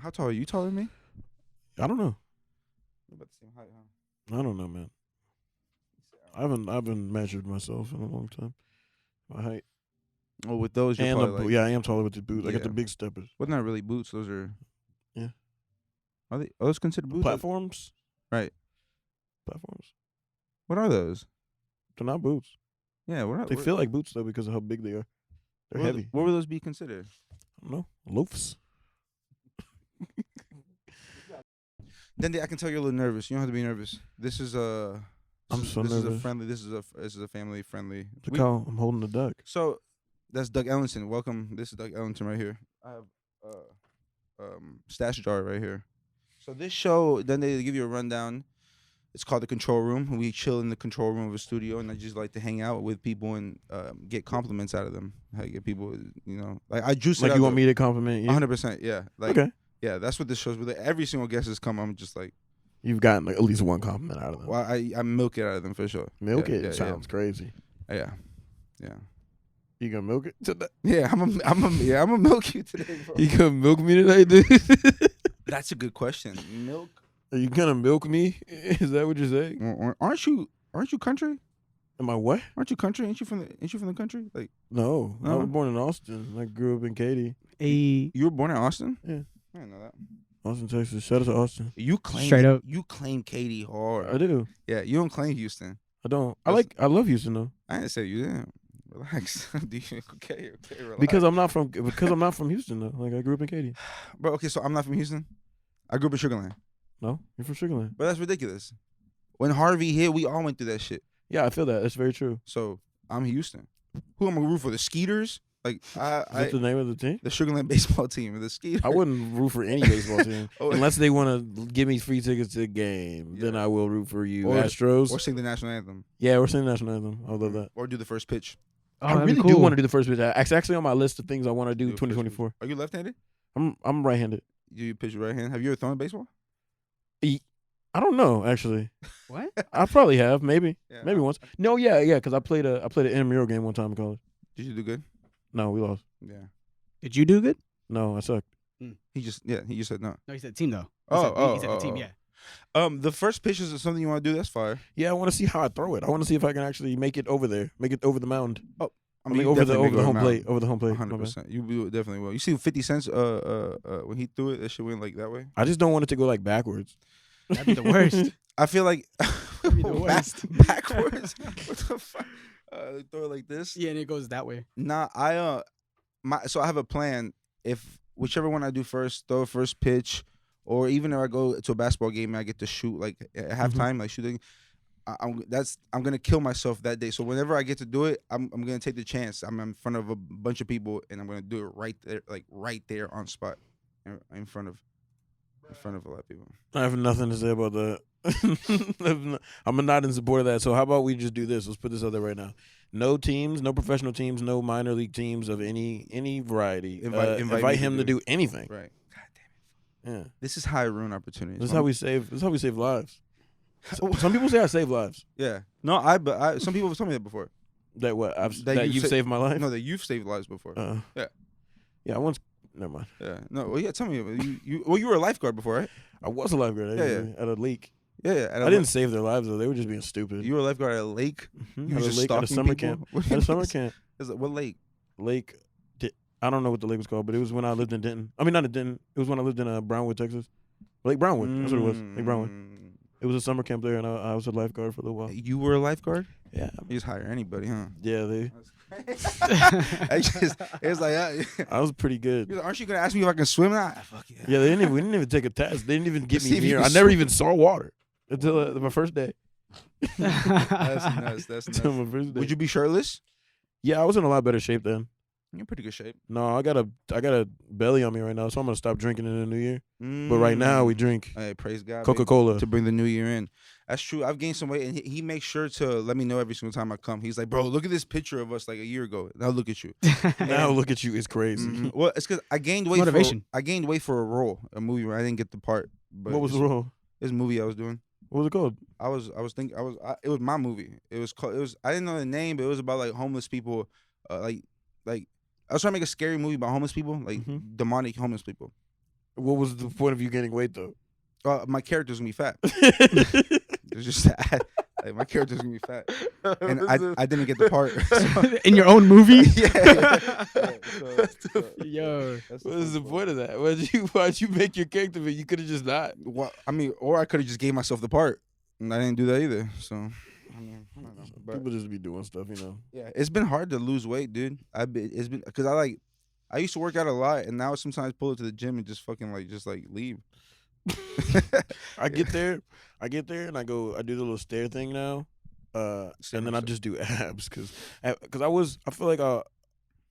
How tall are you? Taller than me? I don't know. We're about the same height, huh? I don't know, man. I haven't measured myself in a long time. My height. Oh, with those, you're And probably like, yeah, I am taller with the boots. I got Yeah. the big steppers. well, not really boots. Those are. Yeah. Are those considered boots? Platforms. Right. Platforms. What are those? They're not boots. Yeah. What are They feel like boots though because of how big they are. They're heavy. What would those be considered? I don't know. Loafs. Dende, I can tell you're a little nervous. You don't have to be nervous. This is a. I'm so this nervous. is a friendly. This is a family friendly. Look how I'm holding the duck. So, that's Doug Ellenson. Welcome. This is Doug Ellenson right here. I have stash jar right here. So this show, then they give you a rundown. It's called The Control Room. We chill in the control room of a studio, and I just like to hang out with people and get compliments out of them. I get people, like I juice it Like out you want me to compliment you? 100%, yeah. Like, Okay. yeah, that's what this show's with. Every single guest has come, I'm just like, You've gotten like at least one compliment out of them. well, I milk it out of them for sure. Milk Yeah, it yeah, sounds crazy. Yeah. You gonna milk it today? Yeah, I'm gonna milk you today, bro. You gonna milk me today, dude? That's a good question. Milk? Are you gonna milk me? Is that what you're saying? Aren't you country? Am I what? Aren't you country? Ain't you from the country? Like, No, I No? was born in Austin. I grew up in Katy, you were born in Austin? Yeah. I didn't know that. Austin, Texas. Shout out to Austin. You claim Straight up. You claim Katy hard. I do. Yeah, you don't claim Houston. I don't. That's- I love Houston though. I didn't say you didn't. Relax. Okay, relax. Because I'm not from Houston though. Like I grew up in Katy. Bro, okay, so I'm not from Houston. I grew up in Sugarland. No, you're from Sugarland. But that's ridiculous. When Harvey hit, we all went through that shit. Yeah, I feel that. That's very true. So I'm Houston. Who am I gonna root for? The Skeeters? Like Is that the name of the team? the Sugarland baseball team, the Skeeters. I wouldn't root for any baseball team Oh. unless they want to give me free tickets to the game. Then Yeah. I will root for you, Or- Astros. Or sing the national anthem. Yeah, we're singing the national anthem. I would love that. Or do the first pitch. Oh, I that'd be really do cool. want to do the first pitch. It's actually on my list of things I want to do Do the first 2024. pitch. Are you left-handed? I'm right-handed. Do you pitch your right hand? Have you ever thrown a baseball? I don't know actually. What? I probably have maybe Yeah. maybe once. No, yeah, because I played an intramural game one time in college. Did you do good? No, we lost. Yeah. Did you do good? No, I sucked. He just said no. No, he said team though. Oh, he said the team. Yeah. The first pitch is something you want to do. That's fire. Yeah, I want to see how I throw it. I want to see if I can actually make it over there, make it over the mound. I mean, you over the definitely make it home mound. plate, over the home plate. My bad. 100%. You definitely will. You see 50 Cent when he threw it, that shit went like that way. I just don't want it to go like backwards. That'd be the worst. I feel like That'd be the worst. backwards. What the fuck? They throw it like this. Yeah, and it goes that way. Nah, so I have a plan. If whichever one I do first, throw first pitch, or even if I go to a basketball game and I get to shoot like at halftime, like shooting, I'm gonna kill myself that day. So whenever I get to do it, I'm gonna take the chance. I'm in front of a bunch of people and I'm gonna do it right there, like right there on spot, in front of a lot of people. I have nothing to say about that. I'm not in support of that. So how about we just do this? Let's put this out there right now. No teams, no professional teams, no minor league teams of any variety. Invite him to do anything. Right. God damn it. Yeah. This is how I ruin opportunities. This is how we save lives. Some people say I save lives. Yeah. No, but some people have told me that before. That what? That You've saved my life? No, that you've saved lives before. Yeah. Yeah, I once. Never mind. Yeah. No. Well, yeah. Tell me. You were a lifeguard before, right? I was a lifeguard at a lake. Yeah. I didn't save their lives though. They were just being stupid. You were a lifeguard at a lake. Mhm. You were At a just lake, at a stalking summer people? camp. What do you At a mean? summer camp. What lake? Lake. I don't know what the lake was called, but it was when I lived in Denton. I mean, not in Denton. It was when I lived in Brownwood, Texas. Lake Brownwood. That's what it was. Lake Brownwood. It was a summer camp there, and I was a lifeguard for a little while. You were a lifeguard? Yeah. You just hire anybody, huh? Yeah, It's like, I was pretty good. aren't you gonna ask me if I can swim now? Fuck yeah. Yeah, we didn't even take a test. They didn't even get See me if you near. can I never swim. even saw water until my first day. That's nuts. That's Until nuts. my first day. Would you be shirtless? Yeah, I was in a lot better shape then. You're in pretty good shape. No, I got a belly on me right now, so I'm gonna stop drinking in the new year. But right now we drink Hey, praise God. Coca-Cola. To bring the new year in. That's true. I've gained some weight, and he makes sure to let me know every single time I come. He's like, bro, look at this picture of us like a year ago. Now look at you. Now look at you, it's crazy. Mhm. Well, it's because I gained weight. Motivation. I gained weight for a role, a movie where I didn't get the part. But What was the role? This movie I was doing. What was it called? It was my movie. It was I didn't know the name, but it was about like homeless people, like I was trying to make a scary movie about homeless people, like Mhm. demonic homeless people. What was the point of you gaining weight though? My character's gonna be fat. It's just sad. Like, my character's gonna be fat, and I didn't get the part. So. In your own movie? Yo, what is the point of that? Why'd you make your character? You could have just not. Well, I mean, or I could have just gave myself the part, and I didn't do that either. So, I mean, I don't know. But, people just be doing stuff, you know. Yeah, it's been hard to lose weight, dude. It's been because I used to work out a lot, and now sometimes pull it to the gym and just fucking just leave. I get there, and I do the little stare thing now, and then I just do abs because I feel like I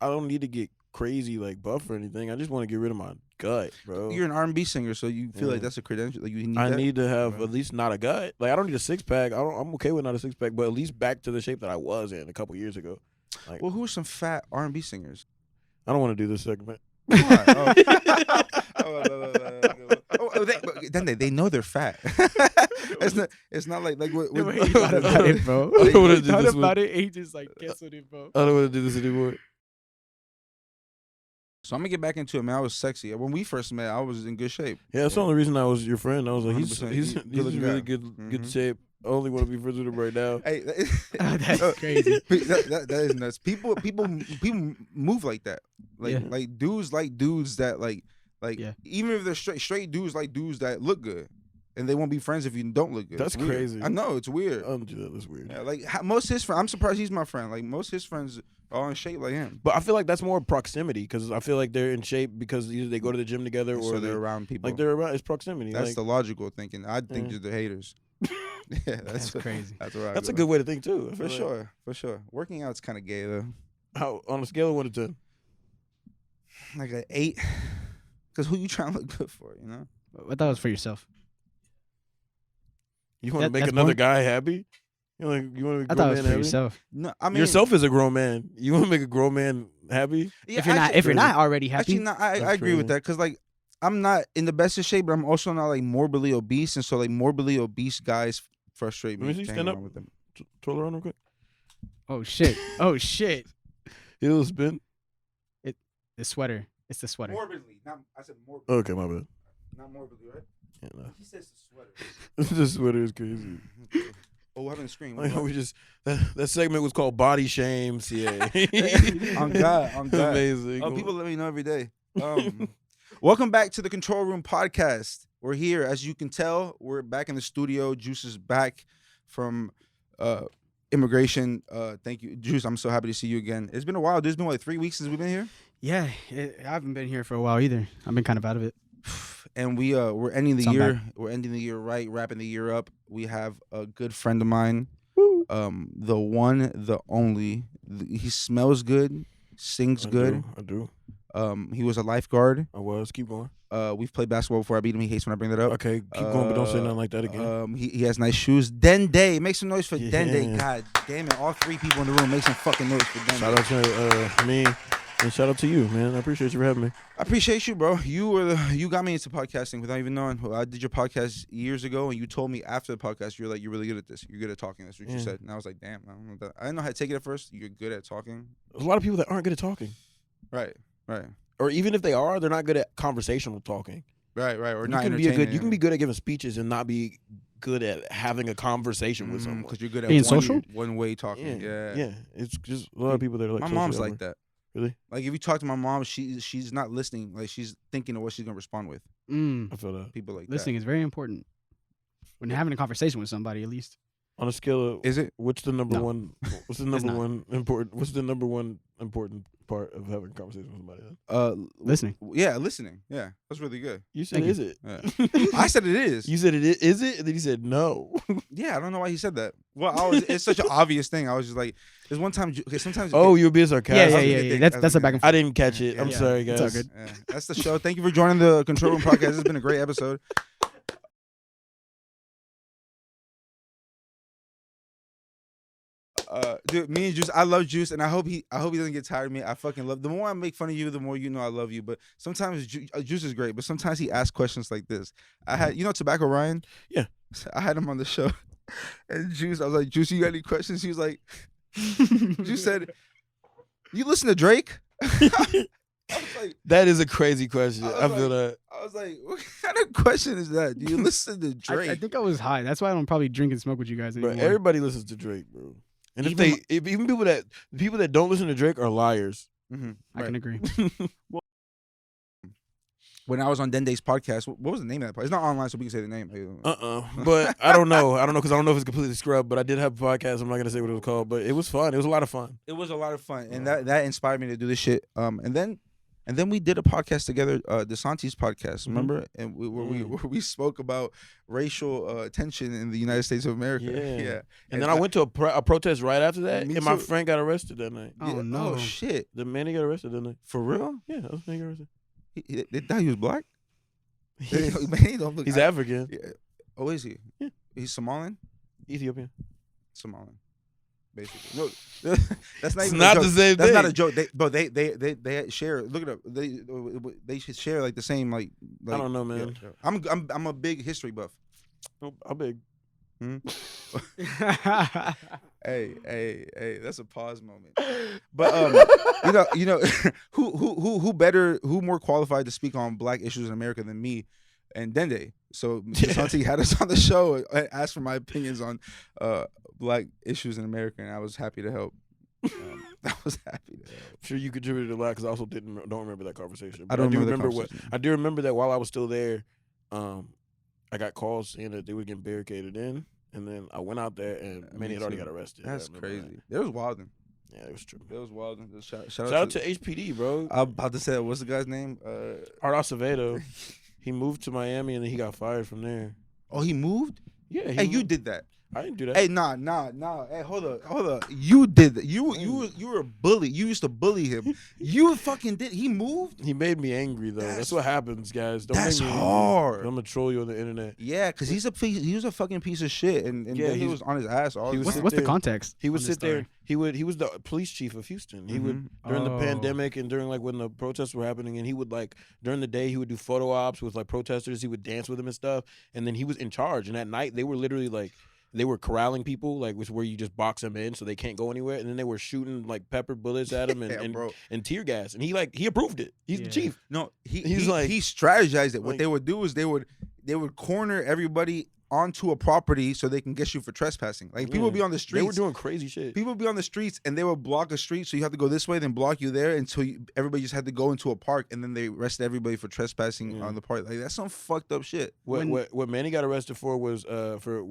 don't need to get crazy buff or anything. I just want to get rid of my gut, bro. You're an R&B singer, so you feel like that's a credential. Like you need. I need to have at least not a gut. I don't need a 6-pack. I'm okay with not a 6-pack, but at least back to the shape that I was in a couple years ago. Well, who are some fat R&B singers? I don't want to do this segment. Then they know they're fat. It's not like what he thought about it, bro. I don't want to do thought this about it. He just canceled it, bro. I don't want to do this anymore. So I'm gonna get back into it, man. I was sexy when we first met. I was in good shape. Yeah, that's the only reason I was your friend. I was like, he's in really good shape. I only want to be friends with him right now. Hey, that's crazy. That is nuts. People move like that. Dudes that even if they're straight dudes like dudes that look good, and they won't be friends if you don't look good. That's crazy. I know, it's weird. I don't do that. That's weird. Yeah, most of his friends. I'm surprised he's my friend. Most of his friends are in shape like him. But I feel like that's more proximity because I feel like they're in shape because either they go to the gym together or they're around people. They're around. It's proximity. That's the logical thinking. I think they're haters. Yeah, that's crazy. That's a good way to think too. For sure. Working out's kind of gay though. How on a scale of 1 to 10? Like an 8. Because who you trying to look good for? You know. I thought it was for yourself. You want to make another guy happy? You want to make a grown man happy? I thought it was for yourself. No, I mean yourself is a grown man. You want to make a grown man happy? Yeah, if you're not already happy. Actually, I agree with that because I'm not in the best of shape, but I'm also not morbidly obese, and so morbidly obese guys frustrate me. Let me see, stand up. With them. Twirl around real quick. Oh shit! Oh shit! He'll spin. The sweater. It's the sweater. Morbidly, I said morbidly. Okay, my bad. Not morbidly, right? Yeah, no. He says the sweater. The sweater is crazy. Oh, I didn't scream. We just that segment was called Body Shame CA. I'm God. Amazing. People let me know every day. Welcome back to the Control Room Podcast. We're here, as you can tell. We're back in the studio. Juice is back from immigration. Thank you, Juice. I'm so happy to see you again. It's been a while. It's been 3 weeks since we've been here. Yeah, I haven't been here for a while either. I've been kind of out of it. And we're ending the year. We're ending the year right, wrapping the year up. We have a good friend of mine, the one, the only. He smells good, sings good. I do. He was a lifeguard. I was. Keep going. We've played basketball before. I beat him. He hates when I bring that up. Okay, keep going, but don't say nothing like that again. He has nice shoes. Dende, make some noise for Dende. God damn it! All 3 people in the room, make some fucking noise for Dende. Shout out to me. And shout out to you, man. I appreciate you for having me. I appreciate you, bro. You got me into podcasting without even knowing. I did your podcast years ago, and you told me after the podcast, you're like, you're really good at this. You're good at talking. That's what you said. And I was like, damn, I don't know that. I didn't know how to take it at first. You're good at talking. There's a lot of people that aren't good at talking. Right. Or even if they are, they're not good at conversational talking. Right. Or you not can entertaining. You can be good at giving speeches and not be good at having a conversation with someone. Because you're good at being social? One-way talking. Yeah. It's just a lot of people that are like. My mom's like that. Really? Like if you talk to my mom, she's not listening. Like she's thinking of what she's gonna respond with. I feel that. People like listening is very important when you're having a conversation with somebody, at least. On a scale of is it? What's the number one? What's the number one important? What's the number one important part of having a conversation with somebody? Listening. Yeah, listening. Yeah, that's really good. You said is it? Yeah. I said it is. You said it is it? And then you said no. Yeah, I don't know why he said that. Well, it's such an obvious thing. I was just like, there's one time. Sometimes. Oh, you're being sarcastic. Yeah. That's a back and forth. I didn't catch it. I'm sorry, guys. It's all good. Yeah. That's the show. Thank you for joining the Control Room Podcast. This has been a great episode. Dude, me and Juice, I love Juice, and I hope he doesn't get tired of me. I fucking love. The more I make fun of you, the more you know I love you. But sometimes Juice is great, but sometimes he asks questions like this. I had, Tobacco Ryan. Yeah, I had him on the show, and Juice, I was like, Juice, you got any questions? He was like, Juice said, you listen to Drake? That is a crazy question. I feel that. I was like, what kind of question is that? Do you listen to Drake? I think I was high. That's why I don't probably drink and smoke with you guys anymore. Bro, everybody listens to Drake, bro. And Even even people that don't listen to Drake are liars. Mm-hmm. I can agree. When I was on Dende's podcast, what was the name of that podcast? It's not online, so we can say the name. But I don't know. Because I don't know if it's completely scrubbed. But I did have a podcast. I'm not gonna say what it was called, but it was fun. It was a lot of fun. It was a lot of fun, and that inspired me to do this shit. And then we did a podcast together, DeSantis podcast, remember? And where we spoke about racial tension in the United States of America. Yeah. And then I went to a protest right after that, and my friend got arrested that night. Oh no! Oh shit! The man he got arrested that night. For real? Yeah, that was the man he got arrested. They thought he was black. He's African. Yeah. Oh, is he? Yeah. He's Somalian. Ethiopian. Somalian. Basically, no, that's not It's even not a joke. the same That's thing. not a joke. They share. Look it up. They should share like the same like I don't know, man. Yeah. I'm a big history buff. I'm big. Hey, that's a pause moment. But you know, who more qualified to speak on black issues in America than me and Dende? So Santi had us on the show, asked for my opinions on black issues in America, and I was happy to help. I was happy to help. I'm sure you contributed a lot because I also don't remember that conversation. I don't remember I do remember that while I was still there, I got calls saying that they were getting barricaded in, and then I went out there and many had already got arrested. That's crazy. There was wilding. Yeah, it was true. There was wilding. Shout out to HPD, bro. I'm about to say, what's the guy's name? Art Acevedo. He moved to Miami and then he got fired from there. Oh, he moved? Yeah. Hey, you did that. I didn't do that. Hey, nah. Hey, hold up. You did that. You were a bully. You used to bully him. You fucking did. He moved. He made me angry though. That's what happens, guys. Don't that's make me hard. I'm gonna troll you on the internet. Yeah, because he was a fucking piece of shit, and then he was on his ass all. What's the context? He would sit there. He was the police chief of Houston. He would during the pandemic and during like when the protests were happening, and he would like during the day he would do photo ops with like protesters. He would dance with them and stuff, and then he was in charge. And at night they were literally like. They were corralling people, like which where you just box them in so they can't go anywhere, and then they were shooting like pepper bullets at him and tear gas, and he approved it. He's the chief. No, he strategized it. What they would do is they would corner everybody onto a property so they can get you for trespassing. Like people would be on the streets. They were doing crazy shit. People would be on the streets and they would block a street, so you have to go this way, then block you there until everybody just had to go into a park, and then they arrested everybody for trespassing on the park. Like that's some fucked up shit. What Manny got arrested for was for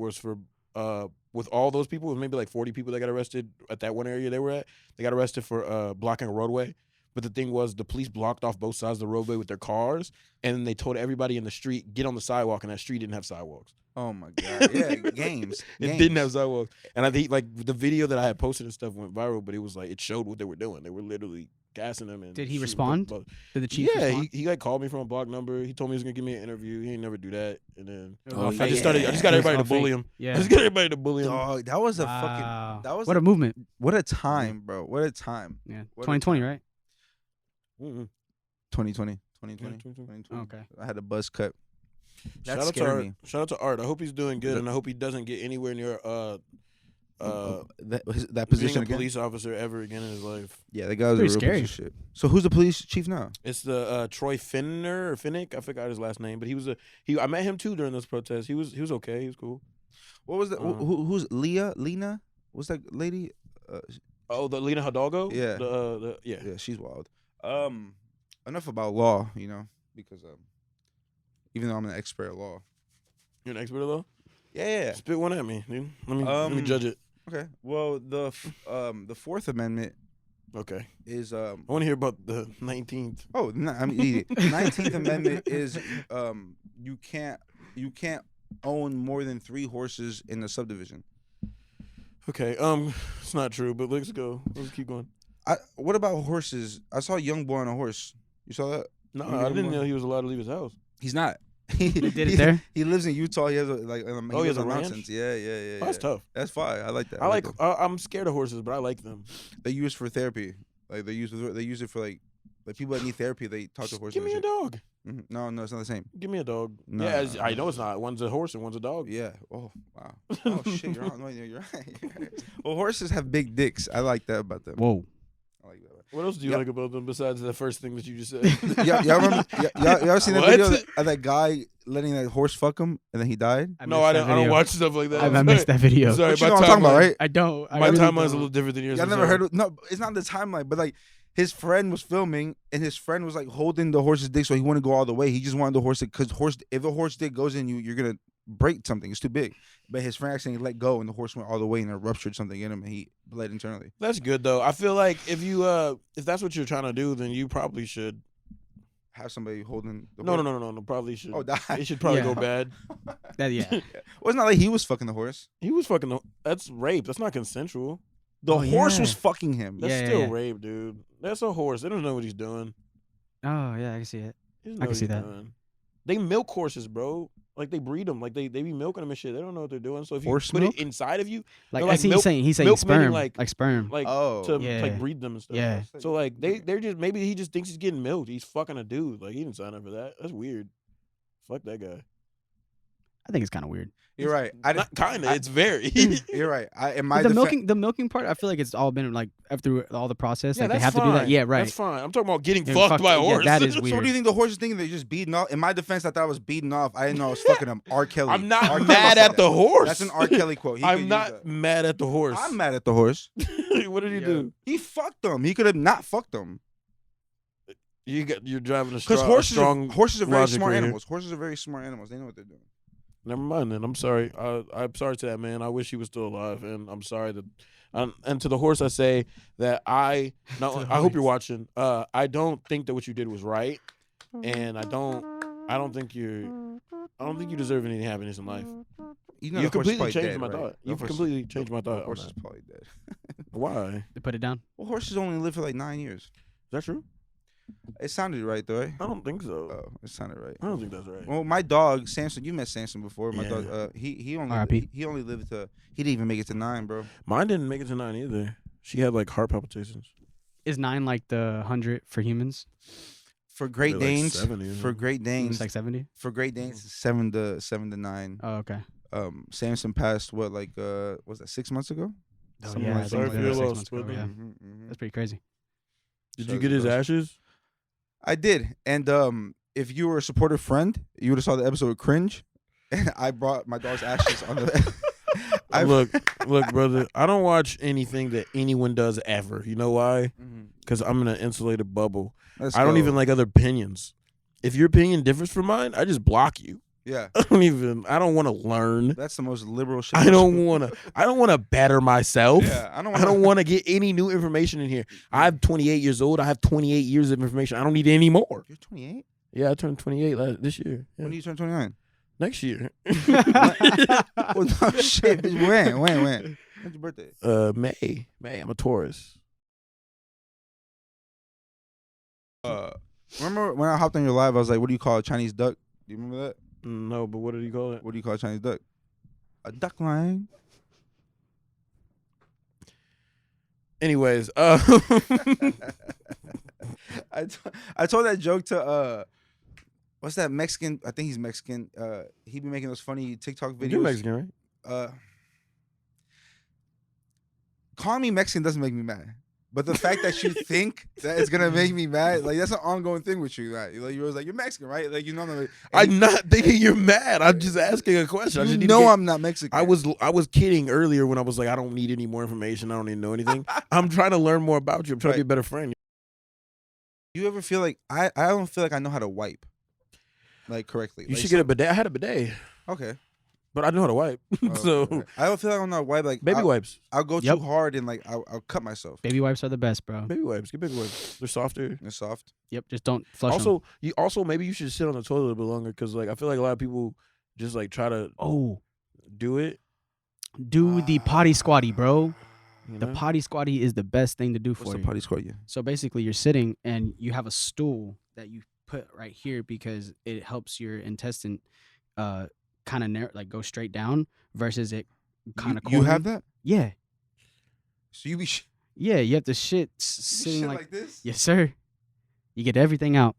with all those people, it was maybe like 40 people that got arrested at that one area they were at. They got arrested for blocking a roadway. But the thing was, the police blocked off both sides of the roadway with their cars, and they told everybody in the street, get on the sidewalk, and that street didn't have sidewalks. Oh my God. Yeah, games. It didn't have sidewalks. And I think like the video that I had posted and stuff went viral, but it was like, it showed what they were doing. They were literally gassing them. And did he respond? Did the chief respond? He like called me from a block number. He told me he was gonna give me an interview. He ain't never do that. And then I just got everybody to bully him. Yeah. I just got everybody to bully him. Dog, that was a fucking. That was what a movement. What a time, bro. What a time. Yeah. 2020, right? 2020. Okay. I had a buzz cut. That Shout out to Art. I hope he's doing good, and I hope he doesn't get anywhere near that position being a police officer ever again in his life. Yeah, that guy was a real scary. piece of shit. So who's the police chief now? It's the Troy Finnick. I forgot his last name, but I met him too during this protest. He was okay. He was cool. What was that? Who's Lena? What's that lady? The Lena Hidalgo. Yeah. Yeah, she's wild. Enough about law, because even though I'm an expert at law. You're an expert at law? Yeah. Spit one at me, dude. Let me judge it. Okay. Well, the Fourth Amendment. Okay. Is I want to hear about the 19th. Oh, no, I mean, 19th Amendment is you can't own more than 3 horses in a subdivision. Okay. It's not true, but let's go. Let's keep going. What about horses? I saw a young boy on a horse. You saw that? No, I didn't know he was allowed to leave his house. He's not. They did it there? He lives in Utah. He has he has a ranch? mountains. Yeah. Oh, that's tough. That's fine. I like that. I'm scared of horses, but I like them. They use for therapy. Like they use it for like people that need therapy. They talk to horses. Give me a dog. Mm-hmm. No, it's not the same. Give me a dog. No, I know it's not. One's a horse and one's a dog. Yeah. Oh wow. Oh shit. You're right. Well, horses have big dicks. I like that about them. Whoa. I like that. What else do you like about them besides the first thing that you just said? Y'all remember? Y'all seen that video of that guy letting that horse fuck him and then he died? I don't watch stuff like that. I missed that video. Sorry, you know what I'm talking about, right? I don't. My timeline's a little different than yours. Y'all never heard of? No, it's not the timeline, but like his friend was filming and his friend was like holding the horse's dick, so he wouldn't go all the way. He just wanted the horse because if a horse dick goes in you, you're gonna break something. It's too big. But his friend actually let go and the horse went all the way and it ruptured something in him and he bled internally. That's good though. I feel like if that's what you're trying to do, then you probably should have somebody holding the horse. No. Probably should. Oh, die. It should probably go bad. Yeah. Well, it's not like he was fucking the horse. He was fucking that's rape. That's not consensual. The horse was fucking him. That's still rape, dude. That's a horse. They don't know what he's doing. Oh yeah, I can see it. I can see that. They milk horses, bro. Like they breed them. Like they be milking them and shit. They don't know what they're doing. So if you put it inside of you, like I see he's saying sperm, like sperm, like to like breed them and stuff. Yeah. So like they're just maybe he just thinks he's getting milked. He's fucking a dude. Like he didn't sign up for that. That's weird. Fuck that guy. I think it's kind of weird. You're right. Not kinda. It's very. You're right. The milking part, I feel like it's all been like through all the process. Yeah, like they have to do that. Yeah, right. That's fine. I'm talking about getting fucked by a horse. Yeah, that is weird. So what do you think the horse is thinking? They're just beating off? In my defense, I thought I was beating off. I didn't know I was fucking him. R. Kelly. I'm not mad at the horse. That's an R. Kelly quote. I'm not mad at the horse. I'm mad at the horse. What did he do? He fucked them. He could have not fucked them. You're driving a strong. Horses are very smart animals. Horses are very smart animals. They know what they're doing. Never mind then. I'm sorry. I'm sorry to that man. I wish he was still alive, and I'm sorry that. And to the horse, I say that I hope you're watching. I don't think that what you did was right, and I don't think you deserve any happiness in life. You completely changed my thought. You've completely changed my thought. The horse is probably dead. Why? They put it down. Well, horses only live for like 9 years. Is that true? It sounded right, though, right? I don't think so. Oh, it sounded right. I don't think that's right. Well, my dog, Samson, you met Samson before. My dog, he only lived to, he didn't even make it to 9, bro. Mine didn't make it to 9 either. She had like heart palpitations. Is 9 like the 100 for humans? For Great Danes, like 70, for Great Danes, it's like 70. For Great Danes, it's 7 to 9. Oh, okay. Samson passed was that 6 months ago? Oh, yeah, like sorry for your loss, brother. Yeah. That's pretty crazy. Did you get his ashes? I did, and if you were a supportive friend, you would have saw the episode of Cringe, and I brought my dog's ashes on the. Look, brother. I don't watch anything that anyone does ever. You know why? Because I'm in an insulated bubble. I don't even like other opinions. If your opinion differs from mine, I just block you. Yeah. I don't want to learn. That's the most liberal shit. I don't want to better myself. Yeah, I don't want to get any new information in here. I'm 28 years old. I have 28 years of information. I don't need any more. You're 28? Yeah, I turned 28 this year. Yeah. When do you turn 29? Next year. Well, no shit. When? When's your birthday? May. I'm a Taurus. Remember when I hopped on your live, I was like, what do you call a Chinese duck? Do you remember that? No, but what did you call it? What do you call a Chinese duck? A duck line. Anyways, I told that joke to what's that Mexican? I think he's Mexican. He be making those funny TikTok videos. You're Mexican, right? Calling me Mexican doesn't make me mad. But the fact that you think that it's gonna make me mad, like that's an ongoing thing with you. Right? Like you're always like, you're Mexican, right? Like you know, I'm not thinking you're mad. I'm just asking a question. I'm not Mexican. I was kidding earlier when I was like, I don't need any more information. I don't need to know anything. I'm trying to learn more about you. I'm trying to be a better friend. You ever feel like I don't feel like I know how to wipe, like correctly? You should get a bidet. I had a bidet. Okay. But I know how to wipe. So okay. I don't feel like I'm not wipe like baby wipes. I'll go too hard and like I'll cut myself. Baby wipes are the best, bro. Baby wipes. Get baby wipes. They're softer. They're soft. Yep. Just don't flush them. Maybe you should sit on the toilet a bit longer because like I feel like a lot of people just like try to do it. Do the potty squatty, bro. You The know? potty squatty is the best thing to do for What's you. the potty squat? Yeah. So basically, you're sitting and you have a stool that you put right here because it helps your intestine kind of narrow, like go straight down versus it kind of. You have that? Yeah. So you be. Yeah, you have to sitting shit like this. Yes, sir. You get everything out.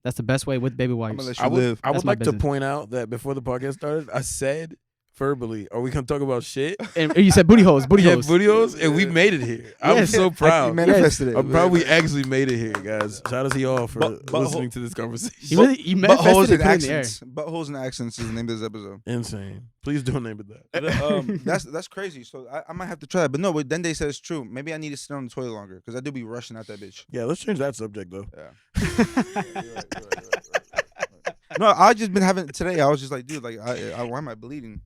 That's the best way with baby wipes. I'm gonna let you live. I would my like to business. point out that before the podcast started, I said verbally. Are we gonna talk about shit? And you said booty holes, booty holes. Booty holes, and we made it here. I'm so proud. You manifested it. I'm proud we actually made it here, guys. Shout out to y'all for listening to this conversation. You manifested it, put it in the air. Buttholes and accents is the name of this episode. Insane. Please don't name it that. That's crazy. So I might have to try that. But no, what Dende said is true. Maybe I need to sit on the toilet longer because I do be rushing out that bitch. Yeah, let's change that subject though. Yeah. You're right. No, I just been having today. I was just like, dude, like, why am I bleeding?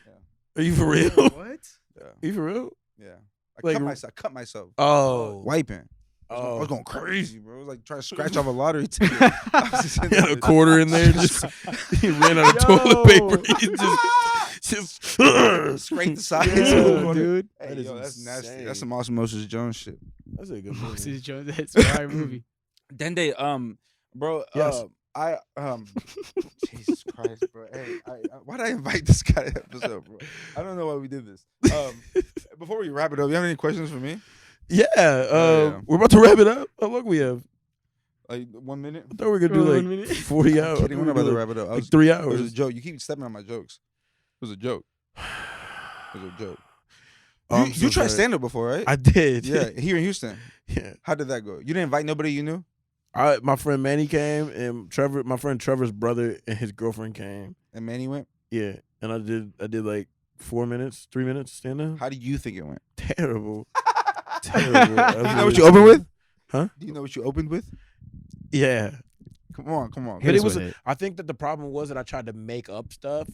Yeah. Are you for real? What? Yeah. Are you for real? Yeah. I cut myself. Oh. Wiping. I was going crazy, bro. I was like trying to scratch off a lottery ticket. He had a quarter in there. Just he ran out of toilet paper. He just scrape the sides. Dude. Hey, that's nasty. That's some Osmosis Jones shit. That's a good movie. Osmosis Jones. That's a fire movie. Dende, bro. Yes. Jesus Christ, bro. Hey, why did I invite this guy to the episode, bro? I don't know why we did this. Before we wrap it up, you have any questions for me? Yeah. We're about to wrap it up. How long we have? Like 1 minute? I thought we were gonna do like 40 hours. Kidding, we're not about to wrap it up. Like 3 hours. It was a joke. You keep stepping on my jokes. It was a joke. It was a joke. You tried stand-up before, right? I did. Yeah, here in Houston. Yeah. How did that go? You didn't invite nobody you knew? My friend Manny came, and my friend Trevor's brother and his girlfriend came. And Manny went? Yeah, and I did like 3 minutes stand up. How do you think it went? Terrible. Do you know what you opened with? Huh? Do you know what you opened with? Yeah. Come on. But it was. I think that the problem was that I tried to make up stuff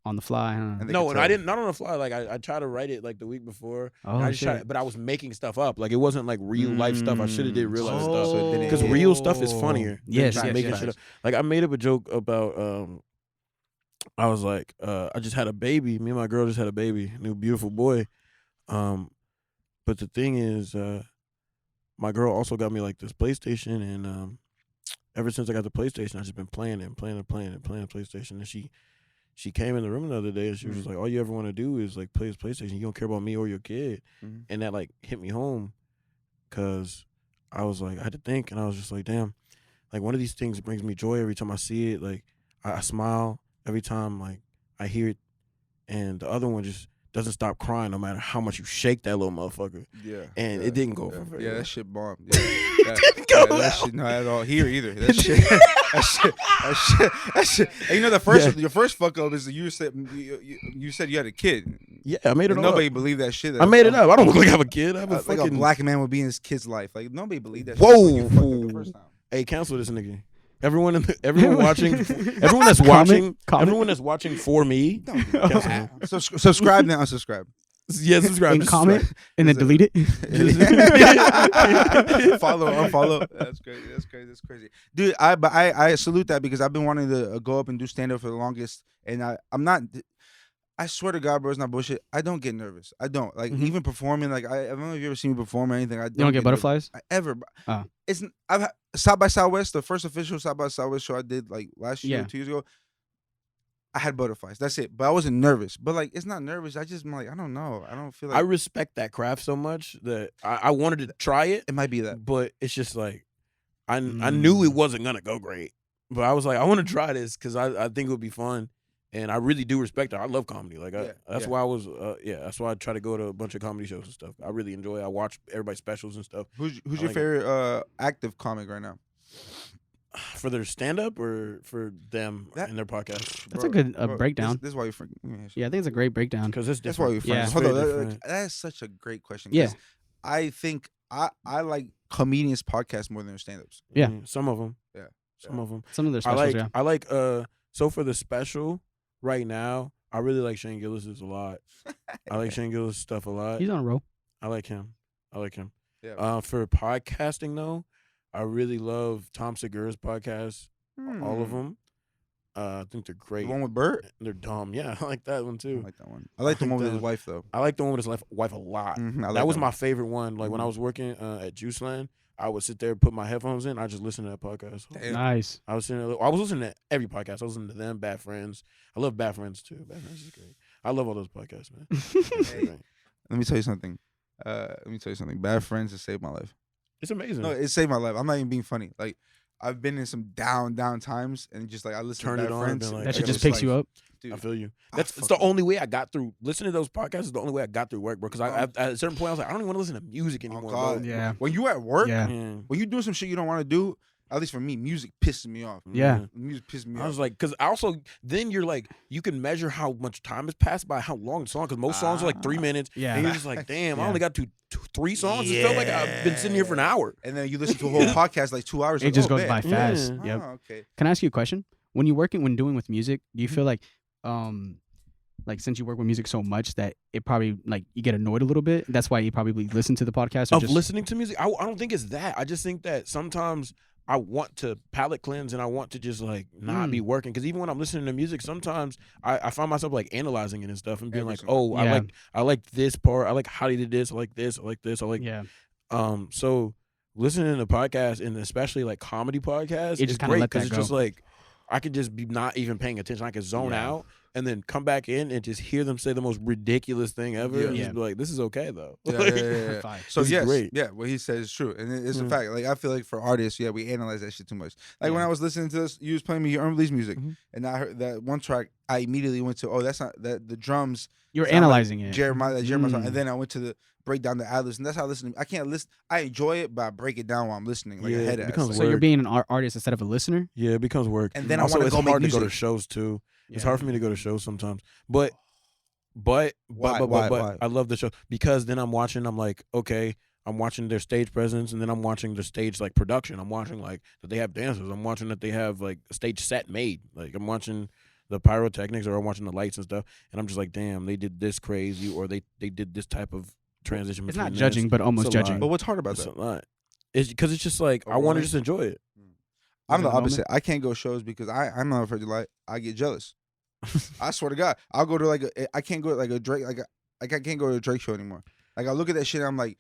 on the fly, huh? No, and I didn't. Not on the fly. Like I tried to write it like the week before. Oh, I just tried, but I was making stuff up. Like it wasn't like real life stuff. I should have did real life stuff it because real stuff is funnier. Yes, than making shit up. Like I made up a joke about. I was like, I just had a baby. Me and my girl just had a baby, new beautiful boy. But the thing is, my girl also got me like this PlayStation, and ever since I got the PlayStation, I've just been playing PlayStation. And she came in the room the other day and she was just like, all you ever want to do is like play this PlayStation. You don't care about me or your kid. Mm-hmm. And that like hit me home because I was like, I had to think, and I was just like, damn, like one of these things brings me joy every time I see it. Like I smile every time like I hear it, and the other one just doesn't stop crying no matter how much you shake that little motherfucker. Yeah. And it didn't go for very well. That shit bombed. Yeah. That shit not at all here either. That shit. And you know your first fuck up is you said you had a kid. Yeah, I made it all nobody up. Believed that shit. I made it up. I don't look like I have a kid. I have a like fucking a black man would be in his kid's life. Like nobody believed that. Whoa. Shit the first time. Hey, cancel this nigga. Everyone watching, everyone that's watching for me. Subscribe now. Unsubscribe. Yeah, subscribe. And comment and then delete it. Follow, unfollow. That's crazy. Dude, I salute that because I've been wanting to go up and do stand up for the longest, and I'm not. I swear to God, bro, it's not bullshit. I don't get nervous. I don't even performing. Like I don't know if you ever seen me perform or anything. You don't get butterflies ever. Oh. I've had South by Southwest, the first official South by Southwest show I did like last year, 2 years ago. I had butterflies. That's it. But I wasn't nervous. But like, it's not nervous. I'm like, I don't know. I don't feel like I respect that craft so much that I wanted to try it. It might be that, but it's just like I knew it wasn't gonna go great. But I was like, I want to try this because I think it would be fun. And I really do respect it. I love comedy. Like that's why I was that's why I try to go to a bunch of comedy shows and stuff. I really enjoy it. I watch everybody's specials and stuff. Who's your favorite active comic right now? For their stand up or for them in their podcast? That's a good breakdown. This is why you're friends. Yeah, I think it's a great breakdown. Because it's different. That's why you're friends. Yeah. Hold on, that is such a great question. Yeah. I think I like comedians' podcasts more than their stand-ups. Yeah. Some of them. Yeah. Some of them. Some of their specials, I like so for the special right now, I really like Shane Gillis's a lot. I like Shane Gillis' stuff a lot. He's on a roll. I like him. Yeah. For podcasting though, I really love Tom Segura's podcast. All of them. I think they're great. The one with Bert? They're dumb. Yeah, I like that one too. I like that one. I like the one with his wife though. I like the one with his wife a lot. That was my favorite one. Like when I was working at Juiceland, I would sit there, put my headphones in. I just listen to that podcast. Damn. Nice. I was listening to every podcast. I was listening to them, Bad Friends. I love Bad Friends too. Bad Friends is great. I love all those podcasts, man. Hey, let me tell you something. Bad Friends has saved my life. It's amazing. No, it saved my life. I'm not even being funny. Like I've been in some down times, and just like I listen to Bad Friends. That shit just picks you up. Dude, I feel you. It's the only way I got through. Listening to those podcasts is the only way I got through work, bro. Because at a certain point, I was like, I don't even want to listen to music anymore, bro. Yeah. When you at work, Yeah. when you doing some shit you don't want to do, at least for me, music pisses me off. Yeah. Music pisses me off. I was like, because also then you're like, you can measure how much time has passed by how long the song. Because most songs are like 3 minutes. Yeah. And you're just like, damn, I only got three songs. It felt like I've been sitting here for an hour. And then you listen to a whole podcast like 2 hours. It just goes by fast. Yeah. Yep. Okay. Can I ask you a question? When doing with music, do you feel like since you work with music so much that it probably like you get annoyed a little bit? That's why you probably listen to the podcast. Of listening to music, I don't think it's that. I just think that sometimes I want to palate cleanse and I want to just like not be working. Because even when I'm listening to music, sometimes I find myself like analyzing it and stuff and being like, oh, I like this part. I like how he did this. I like this. I like this. I like so listening to podcasts and especially like comedy podcasts is great because it's just like I could just be not even paying attention. I could zone out and then come back in and just hear them say the most ridiculous thing ever. And just be like, this is okay though. So yes, great. Yeah, what he says is true, and it's a fact. Like I feel like for artists, we analyze that shit too much. Like when I was listening to this, you was playing me your release music, and I heard that one track. I immediately went to, that's not that the drums. You're analyzing it, Jeremiah song, and then I went to the break down the ad-libs, and that's how I listen. I can't listen. I enjoy it, but I break it down while I'm listening, like a head ass. So you're being an artist instead of a listener. Yeah, it becomes work. And then also, I want to go hard make to go to shows too. It's hard for me to go to shows sometimes, but I love the show because then I'm watching. I'm like, okay, I'm watching their stage presence, and then I'm watching their stage like production. I'm watching like that they have dancers. I'm watching that they have like a stage set made. Like I'm watching the pyrotechnics, or I'm watching the lights and stuff, and I'm just like, damn, they did this crazy, or they did this type of transition. It's not judging, but almost judging. But what's hard about that? A lot. It's because it's just like I want to just enjoy it. I'm the opposite. I can't go shows because I'm not afraid to lie. I get jealous. I swear to God, I'll go to I can't go to like a Drake I can't go to a Drake show anymore. Like I look at that shit, and I'm like,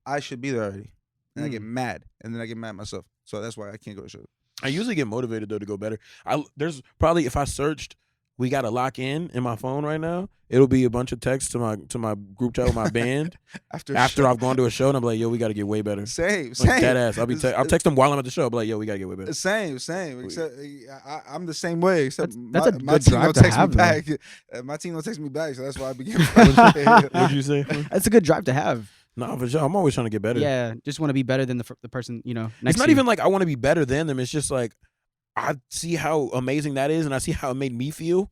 I should be there already, and I get mad, and then I get mad at myself. So that's why I can't go to shows. I usually get motivated though to go better. There's probably if I searched, we got to lock in my phone right now. It'll be a bunch of texts to my group chat with my band after I've gone to a show, and I'm like, yo, we got to get way better. Same. Dead ass. I'll text them while I'm at the show. I'll be like, yo, we got to get way better. Same. Except I'm the same way. Except that's a good my team drive don't text to have, me back. My team don't text me back, so that's why I begin. What'd you say? That's a good drive to have. No, for sure. I'm always trying to get better. Yeah, just want to be better than the person next. It's not even like I want to be better than them. It's just like I see how amazing that is, and I see how it made me feel.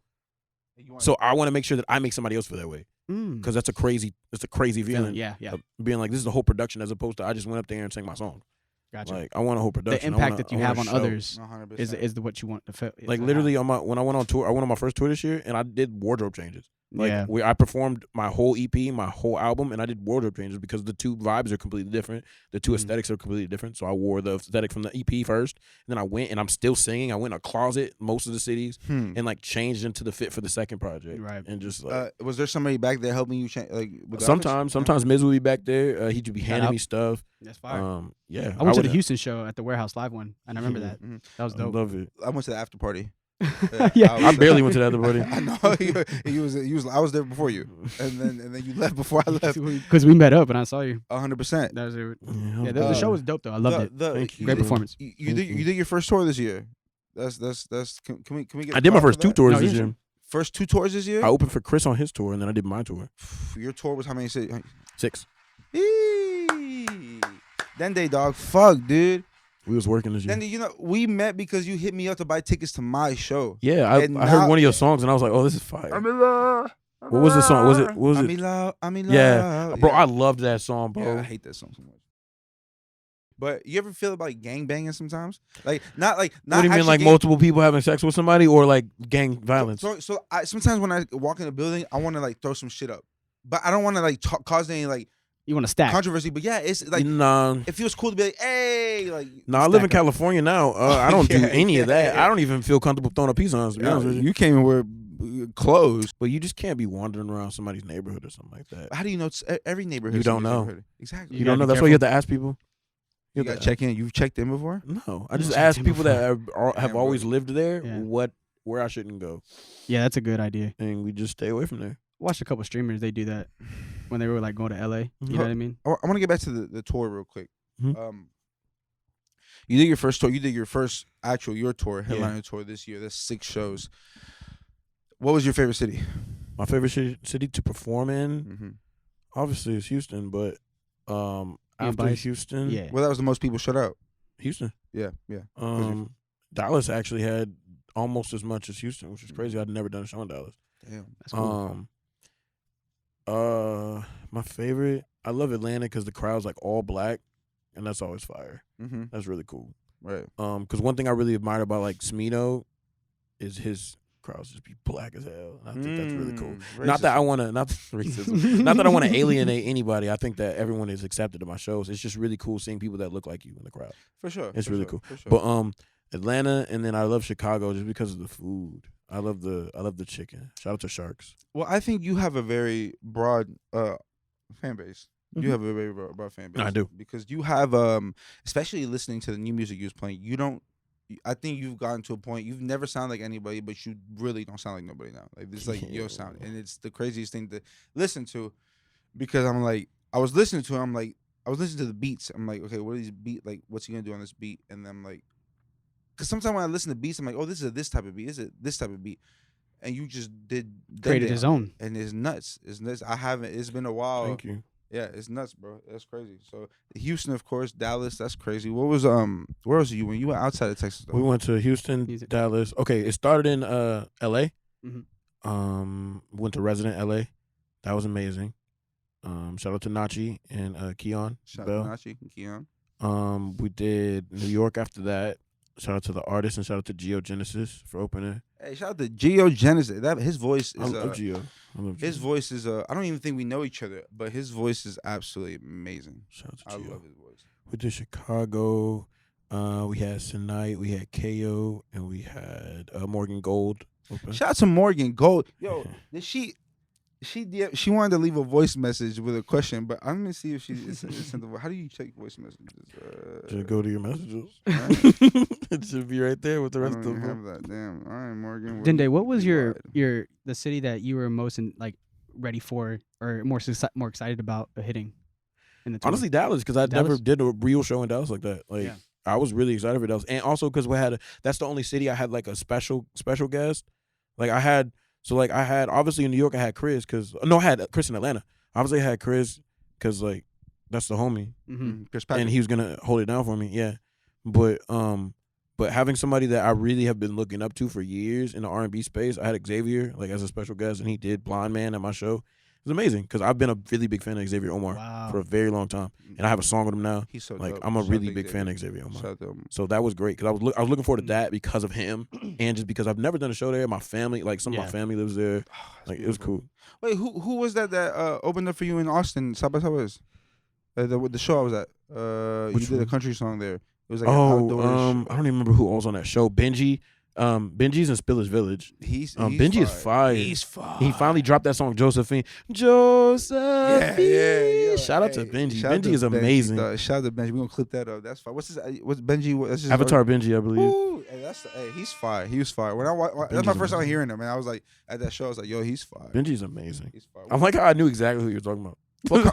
So I want to make sure that I make somebody else feel that way, because it's a crazy feeling. Yeah. Being like, this is the whole production, as opposed to I just went up there and sang my song. Gotcha. Like I want a whole production. The impact that you have on others 100%. is what you want to feel. Like literally when I went on tour, I went on my first tour this year, and I did wardrobe changes. Like I performed my whole EP, my whole album, and I did wardrobe changes because the two vibes are completely different. The two aesthetics are completely different. So I wore the aesthetic from the EP first, and then I went, and I'm still singing. I went in a closet, most of the cities, and like changed into the fit for the second project. Right. And just like, was there somebody back there helping you change? Like with sometimes Miz would be back there. He'd be handing me stuff. That's fire. Yeah. I went to the Houston show at the Warehouse Live one, and I remember that. That was dope. I love it. I went to the after party. I barely went to that party. I know I was there before you, and then you left before I left because we met up and I saw you. 100%. That was it. Yeah, the show was dope though. I loved it. Thank you. Great performance. You did your first tour this year. That's can we get? I did my first 2 tours this year. First 2 tours this year. I opened for Chris on his tour, and then I did my tour. Your tour was how many cities? 6. Dende, dog. Fuck, dude. We was working this year. Dende, we met because you hit me up to buy tickets to my show. Yeah, I heard one of your songs, and I was like, oh, this is fire. I'm in love. What was the song? Was it? I'm in love. I'm in love. Yeah, bro, I loved that song, bro. Yeah, I hate that song so much. But you ever feel like gang banging sometimes? Like not. What do you mean, like multiple people having sex with somebody, or like gang violence? So I sometimes when I walk in a building, I want to like throw some shit up, but I don't want to like cause any like. You want to stack controversy, but yeah, it's like it feels cool to be like, hey, like. No, I live in California now. I don't do any of that. I don't even feel comfortable throwing a piece on us. To be honest with you, you can't even wear clothes, but you just can't be wandering around somebody's neighborhood or something like that. How do you know every neighborhood? You don't know exactly. You don't know. That's why you have to ask people. You got to check in. You've checked in before? No, I just ask people that have always lived there where I shouldn't go. Yeah, that's a good idea. And we just stay away from there. Watched a couple streamers. They do that when they were like going to LA. You know what I mean? I want to get back to the tour real quick. Mm-hmm. You did your first tour. You did your first your tour, headliner tour this year. That's 6 shows. What was your favorite city? My favorite city to perform in, Mm-hmm. obviously, is Houston. But after biased? Houston, Yeah. Well, that was the most people shut out. Houston. Yeah. Dallas actually had almost as much as Houston, which is crazy. I'd never done a show in Dallas. Damn. That's cool. My favorite, I love Atlanta because the crowd's like all black, and that's always fire. Mm-hmm. That's really cool. Right. Because one thing I really admired about like Smino is his crowds just be black as hell. And I think that's really cool. Not that I want to, not racism, not that I want to alienate anybody. I think that everyone is accepted at my shows. It's just really cool seeing people that look like you in the crowd. For sure. It's really cool. For sure. But Atlanta, and then I love Chicago just because of the food. I love the chicken. Shout out to Sharks. Well, I think you have a very broad fan base. You have a very broad fan base. I do. Because you have, especially listening to the new music you was playing, you don't, I think you've gotten to a point, you've never sounded like anybody, but you really don't sound like nobody now. Like, this is like your sound. And it's the craziest thing to listen to, because I'm like, I was listening to it, I'm like, I was listening to the beats. I'm like, okay, what are these beat, like, what's he going to do on this beat? And then I'm like, because sometimes when I listen to beats, I'm like, oh, this is this type of beat. Is it this type of beat? And you just Created his own. And it's nuts. It's nuts. I haven't, it's been a while. Thank you. Yeah, it's nuts, bro. That's crazy. So Houston, of course, Dallas, that's crazy. What was where else were you when you went outside of Texas though? We went to Houston, Dallas. Okay, it started in LA. Went to Resident LA. That was amazing. Shout out to Nachi and Keon. Shout Bell. out to Nachi and Keon. We did New York after that. Shout out to the artist and shout out to Geogenesis for opening. Hey, shout out to Geogenesis. That his voice is I love Geo. His voice is I don't even think we know each other, but his voice is absolutely amazing. Shout out to I Geo. love his voice. We did Chicago. We had Tonight. We had KO, and we had Morgan Gold. Open. Shout out to Morgan Gold. Yo, did she wanted to leave a voice message with a question, but I'm gonna see if she sent the. How do you check voice messages? Just go to your messages. It should be right there with the rest of them. Have that. Damn. All right, Morgan. Dende, what was the city that you were most ready for or more excited about hitting? In the tour? Honestly, Dallas, because I never did a real show in Dallas like that. Like I was really excited for Dallas, and also because that's the only city I had like a special guest. Like I had obviously in New York I had Chris I had Chris in Atlanta. Obviously I had Chris because like that's the homie, and he was gonna hold it down for me. Yeah, but having somebody that I really have been looking up to for years in the R&B space, I had Xavier like as a special guest, and he did Blind Man at my show. It was amazing because I've been a really big fan of Xavier Omar for a very long time, and I have a song with him now. He's so like dope. I'm a really big fan of Xavier Omar. So that was great because I was looking forward to that because of him, and just because I've never done a show there. My family, like some of my family lives there. Like it was cool. Wait, who was that opened up for you in Austin? South by Southwest. The show I was at. You did a country song there. It was like an outdoor show. I don't even remember who else on that show. Benji's in Spillage Village. Benji is fire. He's fire. He finally dropped that song Josephine. Yeah. Shout out to Benji. Benji is amazing. Shout out to Benji. We're gonna clip that up. That's fine. What's Benji? That's his Avatar Benji, I believe. Ooh, he's fire. He was fire. That's my first time hearing him, and I was like at that show. I was like, yo, he's fire. Benji's amazing. He's fire. I like how I knew exactly who you're talking about.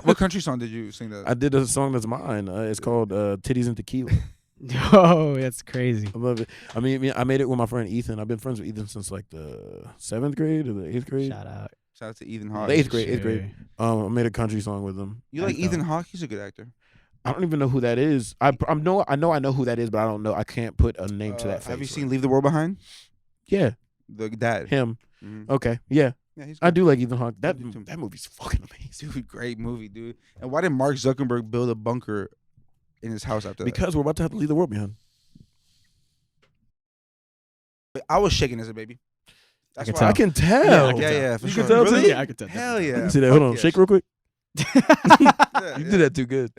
What country song did you sing that? I did a song that's mine. It's called Titties and Tequila. Oh, that's crazy. I love it. I mean, I made it with my friend Ethan. I've been friends with Ethan since like the 7th grade or the 8th grade. Shout out to Ethan Hawke. The 8th grade. I made a country song with him. You like Ethan Hawke? He's a good actor. I don't even know who that is. I know who that is, but I don't know. I can't put a name to that face. Have you seen Leave the World Behind? Yeah. The dad. Him. Mm-hmm. Okay. Yeah. He's I do like Ethan Hawke. That movie's fucking amazing. Dude, great movie, dude. And why did Mark Zuckerberg build a bunker in his house after that? Because we're about to have to leave the world behind. I was shaking as a baby. That's I can tell. Yeah, for sure. You can tell really? too? Yeah, I can tell. Hell yeah. I can see that. Hold on. Shake real quick. You did that too good.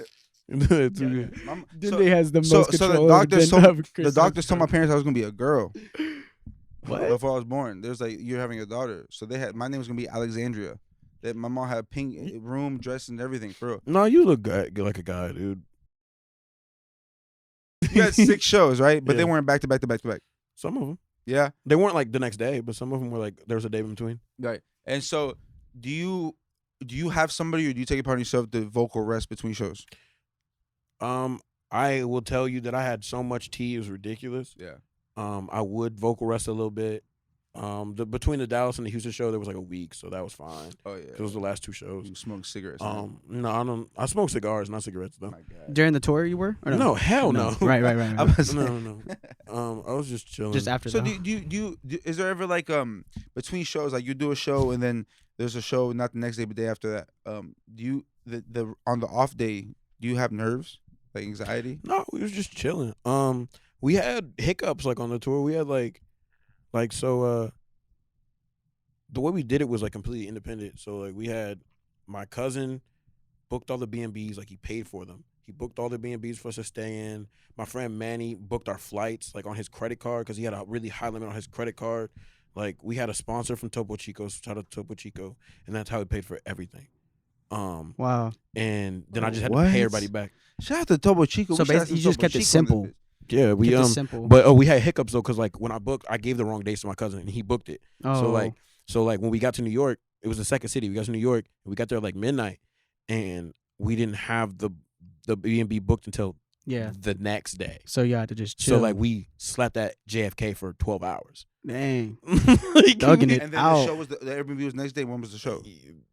You did that too good. Dende has the most control. The doctors told my parents I was going to be a girl. What? Before I was born. There's like, you're having a daughter. So my name was going to be Alexandria. That my mom had pink room, dress, and everything, for real. No, you look good, like a guy, dude. You had 6 shows, right? But they weren't back to back to back to back. Some of them. Yeah. They weren't like the next day, but some of them were like there was a day in between. Right. And so do you have somebody, or do you take it upon yourself to vocal rest between shows? I will tell you that I had so much tea, it was ridiculous. Yeah. I would vocal rest a little bit. Between the Dallas and the Houston show, there was like a week, so that was fine. Oh yeah, Those were the last 2 shows. You smoke cigarettes? No, I don't. I smoke cigars, not cigarettes though. My God. During the tour, you were? Or No, hell no. Right. No. I was just chilling. Just after. So do is there ever like between shows, like you do a show and then there's a show not the next day but the day after that? Do you the on the off day, do you have nerves, like anxiety? No, we was just chilling. We had hiccups like on the tour. We had like so the way we did it was like completely independent. So like we had my cousin booked all the B&Bs, like he paid for them. He booked all the B&Bs for us to stay in. My friend Manny booked our flights like on his credit card because he had a really high limit on his credit card. Like we had a sponsor from Topo Chico, shout out to Topo Chico, and that's how he paid for everything. Wow. And then I just had to pay everybody back. Shout out to Topo Chico. So basically, you just kept it simple. Yeah, we simple. But we had hiccups though, cause like when I booked, I gave the wrong dates to my cousin, and he booked it. Oh. So like when we got to New York, it was the second city. We got to New York, and we got there at like midnight, and we didn't have the B&B booked until the next day. So you had to just chill. So like we slept at JFK for 12 hours. Dang. Like, Dugging it and then out. the show was the Airbnb was next day. When was the show?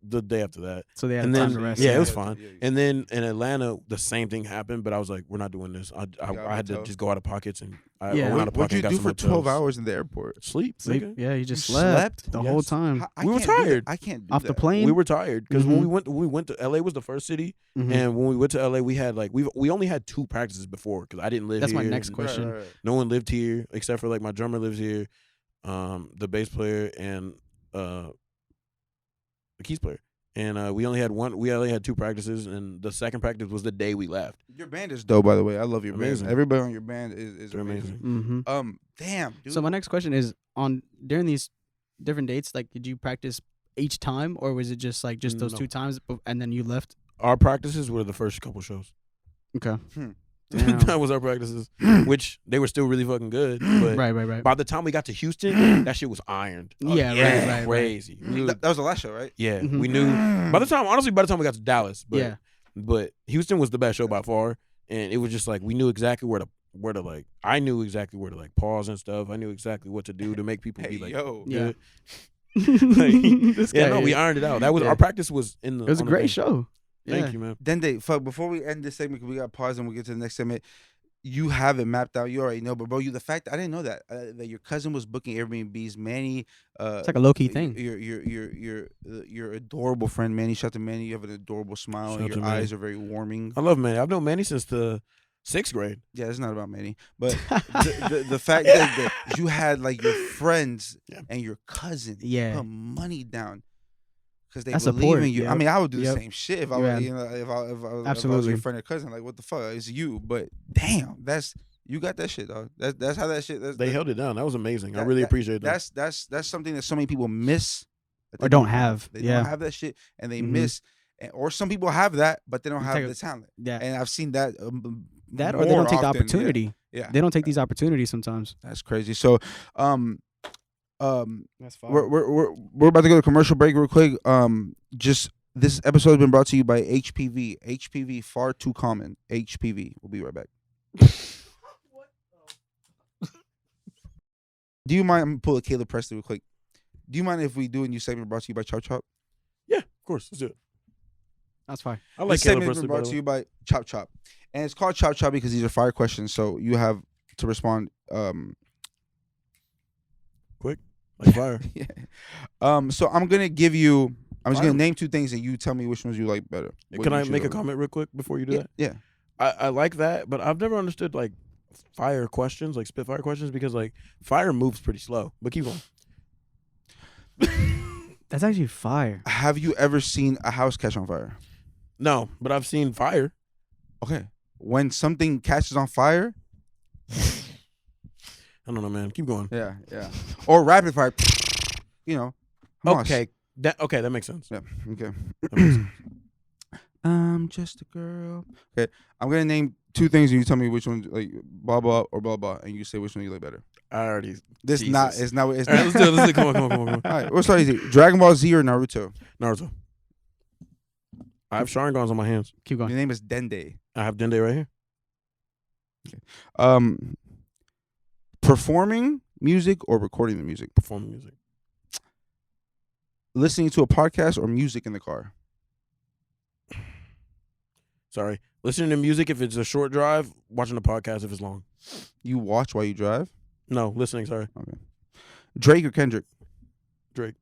The day after that. So they had and time then to rest. yeah, it was fine. And then in Atlanta, the same thing happened, but I was like, we're not doing this. I had to just go out of pockets and I went out of pocket. What'd you and got do some for hotels. 12 hours in the airport? Sleep. Yeah, you just You slept the Yes. whole time. We were tired. I can't do Off that. the plane. We were tired because Mhm. when we went to LA was the first city, Mhm. and when we went to LA, we had like we only had 2 practices before because I didn't live That's here. my next and question. Right. No one lived here except for like my drummer lives here, the bass player and the keys player. And we only had 2 practices, and the second practice was the day we left. Your band is dope, by the way. I love your Amazing. band. Everybody on your band is They're amazing. Mm-hmm. Damn, dude. So my next question is during these different dates, like, did you practice each time, or was it just like those No. 2 times and then you left? Our practices were the first couple shows. Okay. Damn. That was our practices, which they were still really fucking good. But Right. by the time we got to Houston, that shit was ironed. Yeah, right. Crazy. We knew- That was the last show, right? yeah, Mhm. we knew. By the time we got to Dallas, but Houston was the best show by far, and it was just like we knew exactly where to like. I knew exactly where to like pause and stuff. I knew exactly what to do to make people be like, yo. Yeah. good. Like, This yeah, guy no, we is- ironed it out. That was Yeah. our practice was in the. It was a on the great thing. show. Thank Yeah. you, man. Dende, fuck, before we end this segment, 'cause we got pause and we'll get to the next segment. You have it mapped out. You already know, but bro, the fact I didn't know that that your cousin was booking Airbnbs. Manny, It's like a low key thing. Your adorable friend Manny. Shout out to Manny. You have an adorable smile. Shout And out your to Manny. eyes are very warming. I love Manny. I've known Manny since the 6th grade. Yeah, it's not about Manny, but the fact that you had like your friends Yeah. and your cousin Yeah. put money down because they That's believe support, in you. I yep. mean, I would do the Yep. same shit if I Yeah. was, if I was Absolutely. your friend or cousin. Like, what the fuck? It's you, but damn, you got that shit, dog. That's how that shit. They held it down. That was amazing. I that- really that- appreciate that. That's something that so many people miss that Or they don't have. They Yeah. don't have that shit, and they Mhm. miss. Or some people have that, but they don't have Take the talent. Yeah. And I've seen that. That or they don't take the opportunity. Yeah. They don't take these opportunities sometimes. That's crazy. So, That's fine. we're about to go to commercial break real quick. Just this episode has been brought to you by HPV. HPV far too common. HPV. We'll be right back. Do you mind? I'm gonna pull a Caleb Preston real quick. Do you mind if we do a new segment brought to you by Chop Chop? Yeah, of course. Let's do it. That's fine. I like This Caleb segment has Presley, been by brought the to way. you by Chop Chop, and it's called Chop Chop because these are fire questions. So you have to respond. Quick, like fire. Yeah. So I'm gonna give you. I'm just Fire. gonna name 2 things and you tell me which ones you like better. What Can you I choose make a over. comment real quick before you do Yeah. that? Yeah. I like that, but I've never understood like fire questions, like spitfire questions, because like fire moves pretty slow. But keep going. That's actually fire. Have you ever seen a house catch on fire? No, but I've seen fire. Okay. When something catches on fire, I don't know, man. Keep going. yeah. Or rapid fire, Hamas. Okay, that makes sense. Yeah. Okay. That makes sense. I'm just a girl. Okay. I'm gonna name 2 things and you tell me which one, like blah blah or blah blah, and you say which one you like better. I already. This Jesus. not. It's not. It's All right, not. let's do it. Let's do it. Come on. All right. What's so easy? Dragon Ball Z or Naruto? Naruto. I have Sharingans on my hands. Keep Your going. name is Dende. I have Dende right here. Performing music or recording the music? Performing music. Listening to a podcast or music in the car? Sorry. Listening to music if it's a short drive, watching a podcast if it's long. You watch while you drive? No, listening, sorry. Okay. Drake or Kendrick? Drake.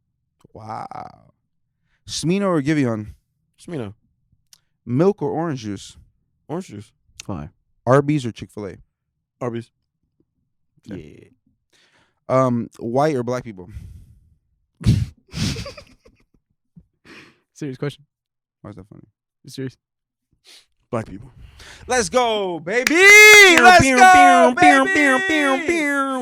Wow. Smino or Giveon? Smino. Milk or orange juice? Orange juice. Fire. Arby's or Chick-fil-A? Arby's. Okay. White or black people? Serious question. Why is that funny? You serious? Black people. Let's go, baby! Let's go, baby!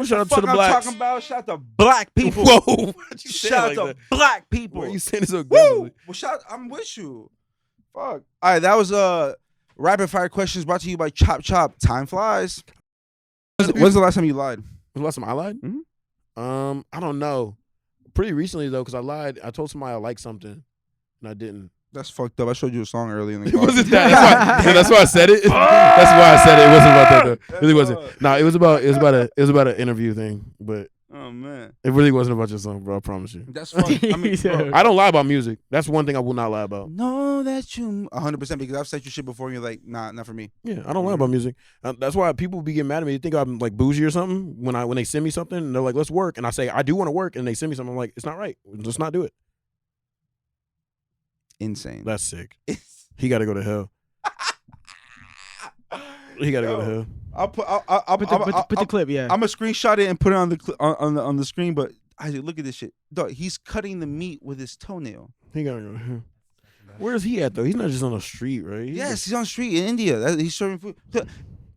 Shout out to the blacks. I'm talking about. Shout out to black people. Whoa! Shout out to black people. Why are you saying it so Woo! aggressively? Well, I'm with you. Fuck. All right, that was rapid fire questions brought to you by Chop Chop. Time flies. When's the last time you lied? The last time I lied? Mm-hmm. I don't know. Pretty recently though, because I lied. I told somebody I liked something, and I didn't. That's fucked up. I showed you a song early in the car. Was it that? That's why I said it. That's why I said it. It wasn't about that though. It really wasn't. No, it was about an interview thing, but oh man, it really wasn't about your song, bro. I promise you. that's fucked. I mean, bro, I don't lie about music. That's one thing I will not lie about. know that you 100% because I've said your shit before and you're like, nah, not for me. Yeah, I don't lie about music. That's why people be getting mad at me. They think I'm like bougie or something when they send me something and they're like, let's work, and I say I do want to work, and they send me something. I'm like, it's not right. Let's not do it. Insane. That's sick. He got to go to hell. He got to go to hell. I'll put the clip. Yeah. I'm gonna screenshot it and put it on the on the screen. But Isaac, look at this shit. Dog, he's cutting the meat with his toenail. He got to go to hell. Where is he at though? He's not just on the street, right? He's on the street in India. He's serving food.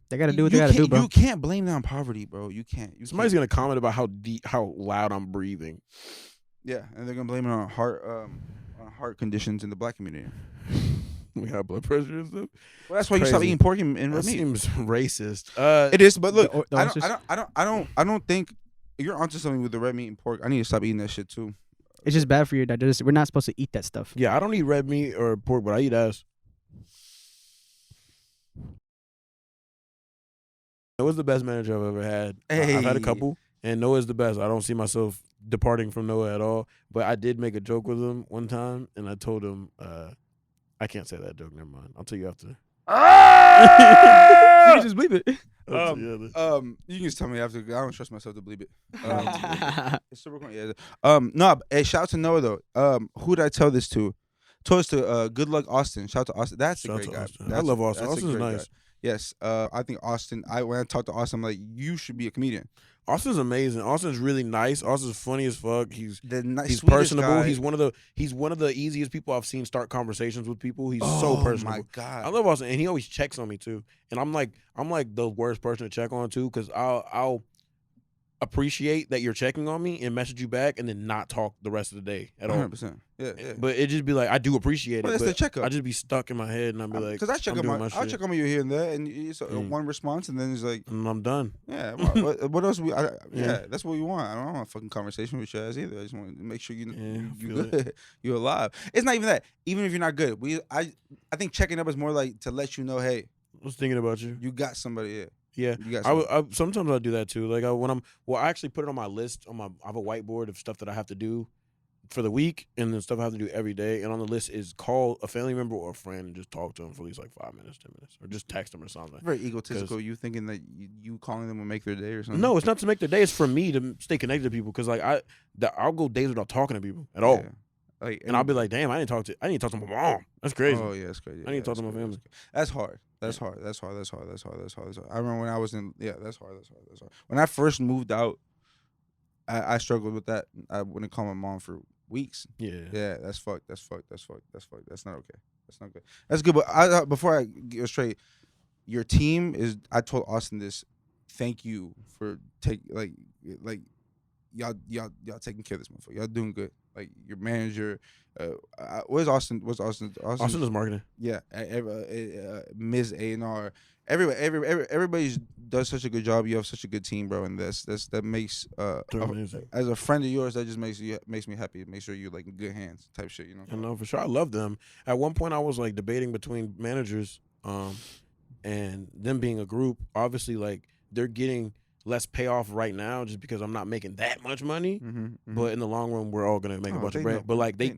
They got to do what they got to do, bro. You can't blame that on poverty, bro. You can't. Somebody's gonna comment about how loud I'm breathing. Yeah, and they're gonna blame it on heart conditions in the black community. We have blood pressure and stuff. Well, that's why you stop eating pork and red meat. Seems racist. It is, but look, I don't think you're onto something with the red meat and pork. I need to stop eating that shit too. It's just bad for your digestion. We're not supposed to eat that stuff. Yeah, I don't eat red meat or pork, but I eat ass. Noah's the best manager I've ever had. Hey. I've had a couple, and Noah's the best. I don't see myself departing from Noah at all. But I did make a joke with him one time, and I told him, I can't say that joke. Never mind. I'll tell you after. You can just bleep it. You can just tell me after. I don't trust myself to believe it. It's still recording. Yeah. No. Hey, shout out to Noah though. Who did I tell this to? Told this to Good Luck Austin. Shout out to Austin. That's a great guy. I love Austin. Austin's nice. Guy. Yes. I think Austin. When I talked to Austin, I'm like, you should be a comedian. Austin's amazing. Austin's really nice. Austin's funny as fuck. He's personable. Guy. He's one of the easiest people I've seen start conversations with people. He's so personable. Oh my god, I love Austin, and he always checks on me too. And I'm like the worst person to check on too, because I'll appreciate that you're checking on me and message you back, and then not talk the rest of the day at all. 100%. Yeah. But it just be like I do appreciate it. That's the checkup. I just be stuck in my head, and I'll be like, because I check on you here and there, and it's one response, and then it's like, and I'm done. Yeah. What else? That's what we want. I don't want a fucking conversation with your ass either. I just want to make sure you good, you're alive. It's not even that. Even if you're not good, I think checking up is more like to let you know, hey, I was thinking about you. You got somebody. Yeah. Yeah, I sometimes I do that too. Like I actually put it on my list. I have a whiteboard of stuff that I have to do for the week, and then stuff I have to do every day. And on the list is call a family member or a friend and just talk to them for at least like 5 minutes, 10 minutes, or just text them or something. Very egotistical. You thinking that you calling them will make their day or something? No, it's not to make their day. It's for me to stay connected to people, because like I'll go days without talking to people at all. Yeah. And I'll be like, damn, I need to talk to my mom. That's crazy. Oh yeah, that's crazy. I need to talk to my family. That's hard. That's hard. I remember when I was in. Yeah, that's hard. When I first moved out, I struggled with that. I wouldn't call my mom for weeks. Yeah, that's fucked. That's not okay. That's not good. That's good. But before I get straight, your team is. I told Austin this. Thank you for y'all taking care of this motherfucker. Y'all doing good. Like your manager. Where's Austin? Austin is marketing. Yeah, Ms. A&R. Everybody does such a good job. You have such a good team, bro, and that makes as a friend of yours, that just makes me happy. Make sure you're like in good hands, type shit. You know. I know for sure. I love them. At one point, I was like debating between managers, and them being a group. Obviously, like they're getting less payoff right now just because I'm not making that much money. But in the long run, we're all gonna make a bunch of bread. But like they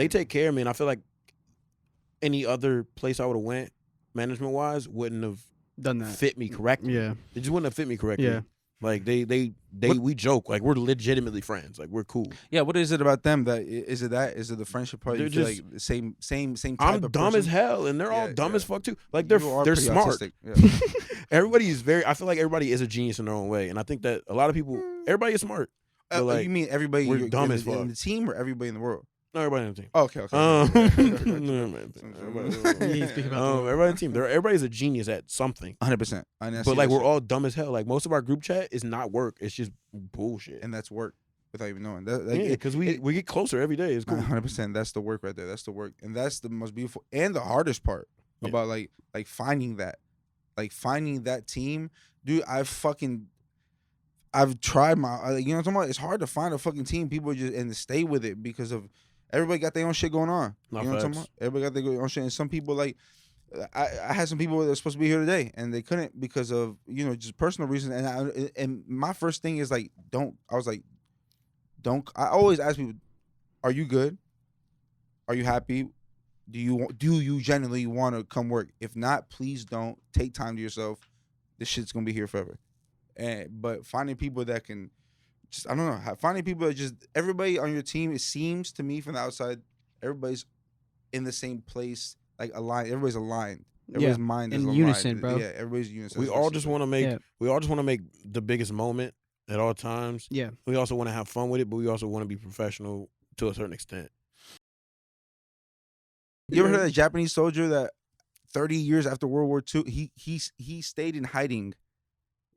take care of me, and I feel like any other place I would have went management wise wouldn't have done that, fit me correctly. Yeah, it just wouldn't have fit me correctly. Yeah. Like we joke, like we're legitimately friends, like we're cool. Yeah, what is it about them that is it the friendship part? You feel like the same type I'm of dumb person? as hell, and they're all dumb as fuck too. Like they're smart. Yeah. Everybody's I feel like everybody is a genius in their own way, and I think that a lot of people, everybody is smart. Like, you mean everybody we're dumb as fuck in the team, or everybody in the world? No, everybody on the team. Oh, okay. Everybody on the team. Everybody's a genius at something. 100%. But like we're all dumb as hell. Like most of our group chat is not work. It's just bullshit. And that's work without even knowing. Because we get closer every day. It's cool. 100%. That's the work right there. That's the work, and that's the most beautiful and the hardest part about like finding that, team, dude. I've tried my, you know what I'm talking about? It's hard to find a fucking team. People just and stay with it because of. Everybody got their own shit going on. You know what I'm talking about? Everybody got their own shit. And some people, like, I had some people that were supposed to be here today, and they couldn't because of, just personal reasons. And my first thing is, like, I always ask people, are you good? Are you happy? Do you genuinely want to come work? If not, please don't. Take time to yourself. This shit's going to be here forever. But finding people that can... I don't know. Finding people that just everybody on your team. It seems to me from the outside, everybody's in the same place, like aligned. Everybody's aligned. Everybody's mind is in aligned. unison, bro. Yeah, everybody's unison. We all just want to make. We all just want to make the biggest moment at all times. Yeah. We also want to have fun with it, but we also want to be professional to a certain extent. You ever heard of that Japanese soldier that 30 years after World War II, he stayed in hiding.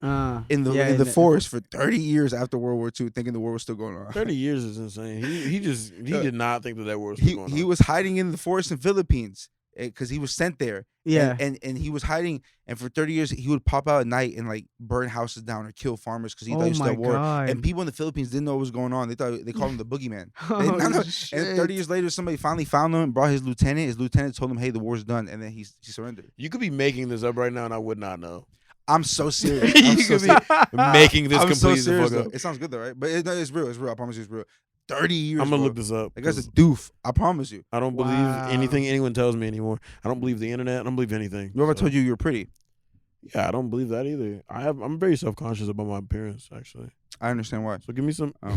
In the forest for 30 years after World War II, thinking the war was still going on. 30 years is insane. He did not think that war was still going on. He was hiding in the forest in Philippines because he was sent there. Yeah, and he was hiding, and for 30 years he would pop out at night and like burn houses down or kill farmers because he thought he was still at war. God. And people in the Philippines didn't know what was going on. They called him the boogeyman. Shit. And 30 years later, somebody finally found him and brought his lieutenant. His lieutenant told him, "Hey, the war's done," and then he surrendered. You could be making this up right now, and I would not know. I'm so serious. You could be making this completely so the fuck up. It sounds good though, right? But it's real. It's real. I promise you, it's real. 30 years. I'm gonna look this up. That guy's a doof. I promise you. I don't believe anything anyone tells me anymore. I don't believe the internet. I don't believe anything. Whoever told you were pretty? Yeah, I don't believe that either. I'm very self-conscious about my appearance, actually. I understand why. So give me some. I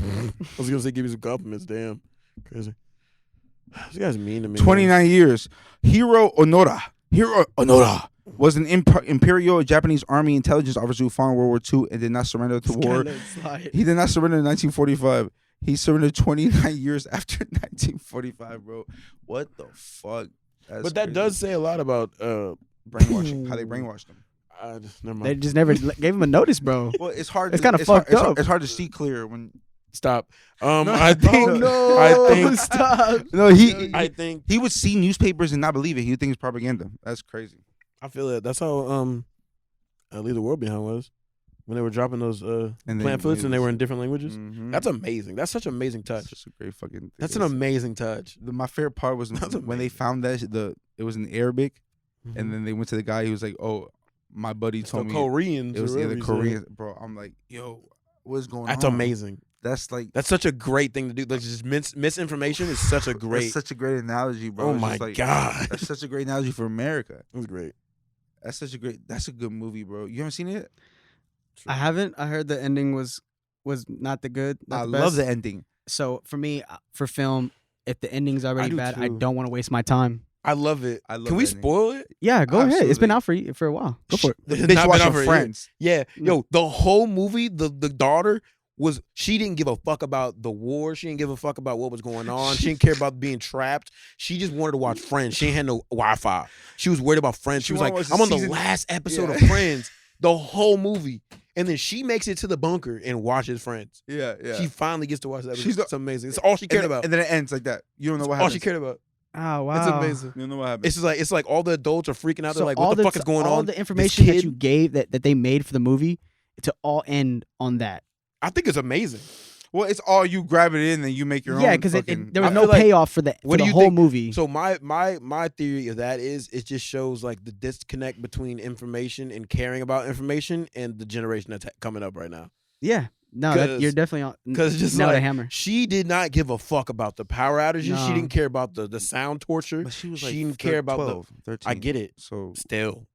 was gonna say give me some compliments. Damn, crazy. This guy's mean to me. 29 years. Hiro Onoda was an Imperial Japanese Army intelligence officer who fought in World War II and did not surrender to war. He did not surrender in 1945. He surrendered 29 years after 1945, bro. What the fuck? But that does say a lot about brainwashing. How they brainwashed him. Never mind. They just never gave him a notice, bro. Well, it's hard. It's kind of fucked up. It's hard to see clear when. Stop. I think. Stop. No, I think he would see newspapers and not believe it. He would think it's propaganda. That's crazy. I feel it. That's how Leave the World Behind was. When they were dropping those pamphlets and they were in different languages. Mm-hmm. That's amazing. That's such an amazing touch. That's a great fucking thing. That's an amazing touch. My favorite part was when they found that it was in Arabic, and then they went to the guy. He was like, "Oh, my buddy told me Koreans." It was the Koreans, bro. I'm like, "Yo, what's going on?" That's amazing. That's such a great thing to do. Like just misinformation is such a great. That's such a great analogy, bro. Oh my god, that's such a great analogy for America. It was great. That's a good movie, bro. You haven't seen it? I haven't. I heard the ending was not the good. I love the ending. So for me, for film, if the ending's already bad, too. I don't want to waste my time. I love it. Can we spoil it? Yeah, go ahead. It's been out for a while. Go for it. The bitch watching Friends. Yeah. Yo, the whole movie, the daughter she didn't give a fuck about the war. She didn't give a fuck about what was going on. She didn't care about being trapped. She just wanted to watch Friends. She ain't had no Wi-Fi. She was worried about Friends. She was like, I'm on the last episode of Friends. The whole movie. And then she makes it to the bunker and watches Friends. Yeah. She finally gets to watch that. It's amazing. It's all she cared about. And then it ends like that. You don't know what happens. All she cared about. Oh wow, it's amazing. You don't know what happens. It's like all the adults are freaking out. They're like, what the fuck is going on? All the information that you gave that they made for the movie to all end on that. I think it's amazing. Well, it's all you grab it in and you make your own. Yeah, because fucking... there was I no feel like- payoff for the whole movie. So my theory of that is it just shows like the disconnect between information and caring about information and the generation that's coming up right now. Yeah. No, you're definitely on. Because just nailed like the hammer. she did not give a fuck about the power outages. No. She didn't care about the sound torture. But she was like, she didn't care about 12, 13. I get it. So Still,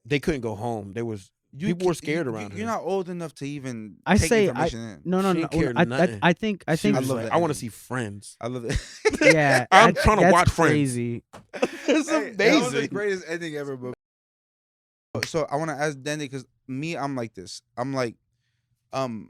they couldn't go home. People were scared around her. You're not old enough to even I take say information in. no. She didn't care nothing. I think I love like, that I want to ending. see Friends. I love it. yeah. I'm trying to that's watch Friends. crazy. It's Hey, that was the amazing. greatest ending ever. But so I want to ask Dende because I'm like this. I'm like, like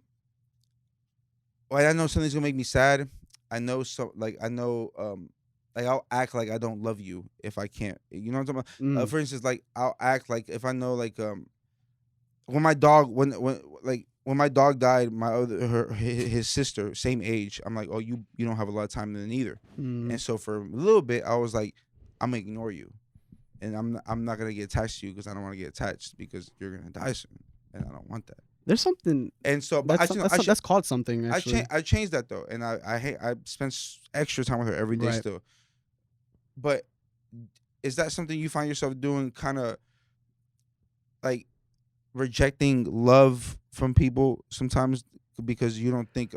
I know something's gonna make me sad. I know like I'll act like I don't love you if I can't. You know what I'm talking about? For instance, like I'll act like if I know like when my dog when my dog died, his sister, same age. I'm like, oh, you don't have a lot of time then either. And so for a little bit, I was like, I'm gonna ignore you, and I'm not gonna get attached to you because I don't want to get attached because you're gonna die soon, and I don't want that. There's something. And so, but That's called something. Actually, I changed that though, and I spent extra time with her every day Right. still. But is that something you find yourself doing, kind of like rejecting love from people sometimes because you don't think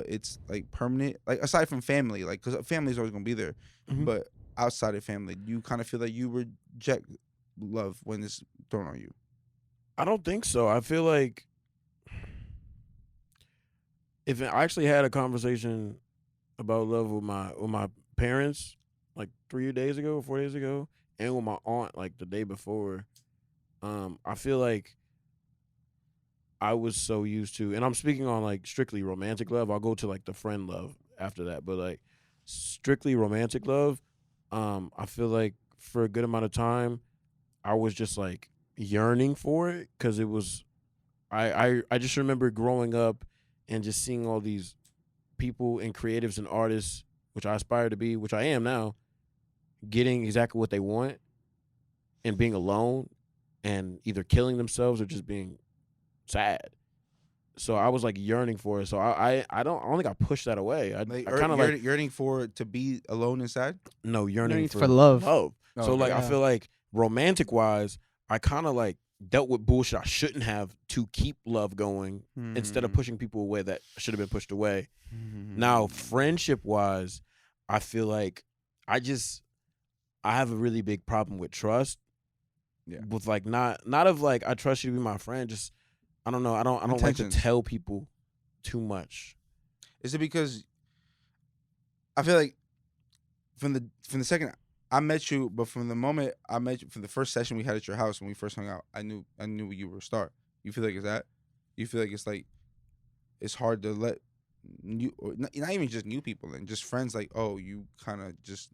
it's like permanent, like aside from family, like because family is always gonna be there, but outside of family, do you kind of feel like you reject love when it's thrown on you? I don't think so. I feel like if I actually had a conversation about love with my parents like 4 days ago, and with my aunt like the day before, I feel like I was so used to, and I'm speaking on like strictly romantic love. I'll go to like the friend love after that, but like strictly romantic love, I feel like for a good amount of time, I was just like yearning for it because it was, I just remember growing up and just seeing all these people and creatives and artists, which I aspire to be, which I am now, getting exactly what they want and being alone and either killing themselves or just being sad. So I was like yearning for it. So I don't think I pushed that away. I kind of like yearning for it to be alone and sad. no yearning for love. So like I yeah. feel like romantic wise, I kind of like dealt with bullshit I shouldn't have to keep love going instead of pushing people away that should have been pushed away. Now friendship wise, I feel like I have a really big problem with trust. Yeah. With like not of like I trust you to be my friend. Just I don't know. I don't like to Intentions. tell people too much. Is it because I feel like from the second I met you, but from the moment I met you, from the first session we had at your house when we first hung out, I knew you were a star. You feel like it's that? You feel like it's hard to let new, or not even just new people and just friends, like, oh, you kind of just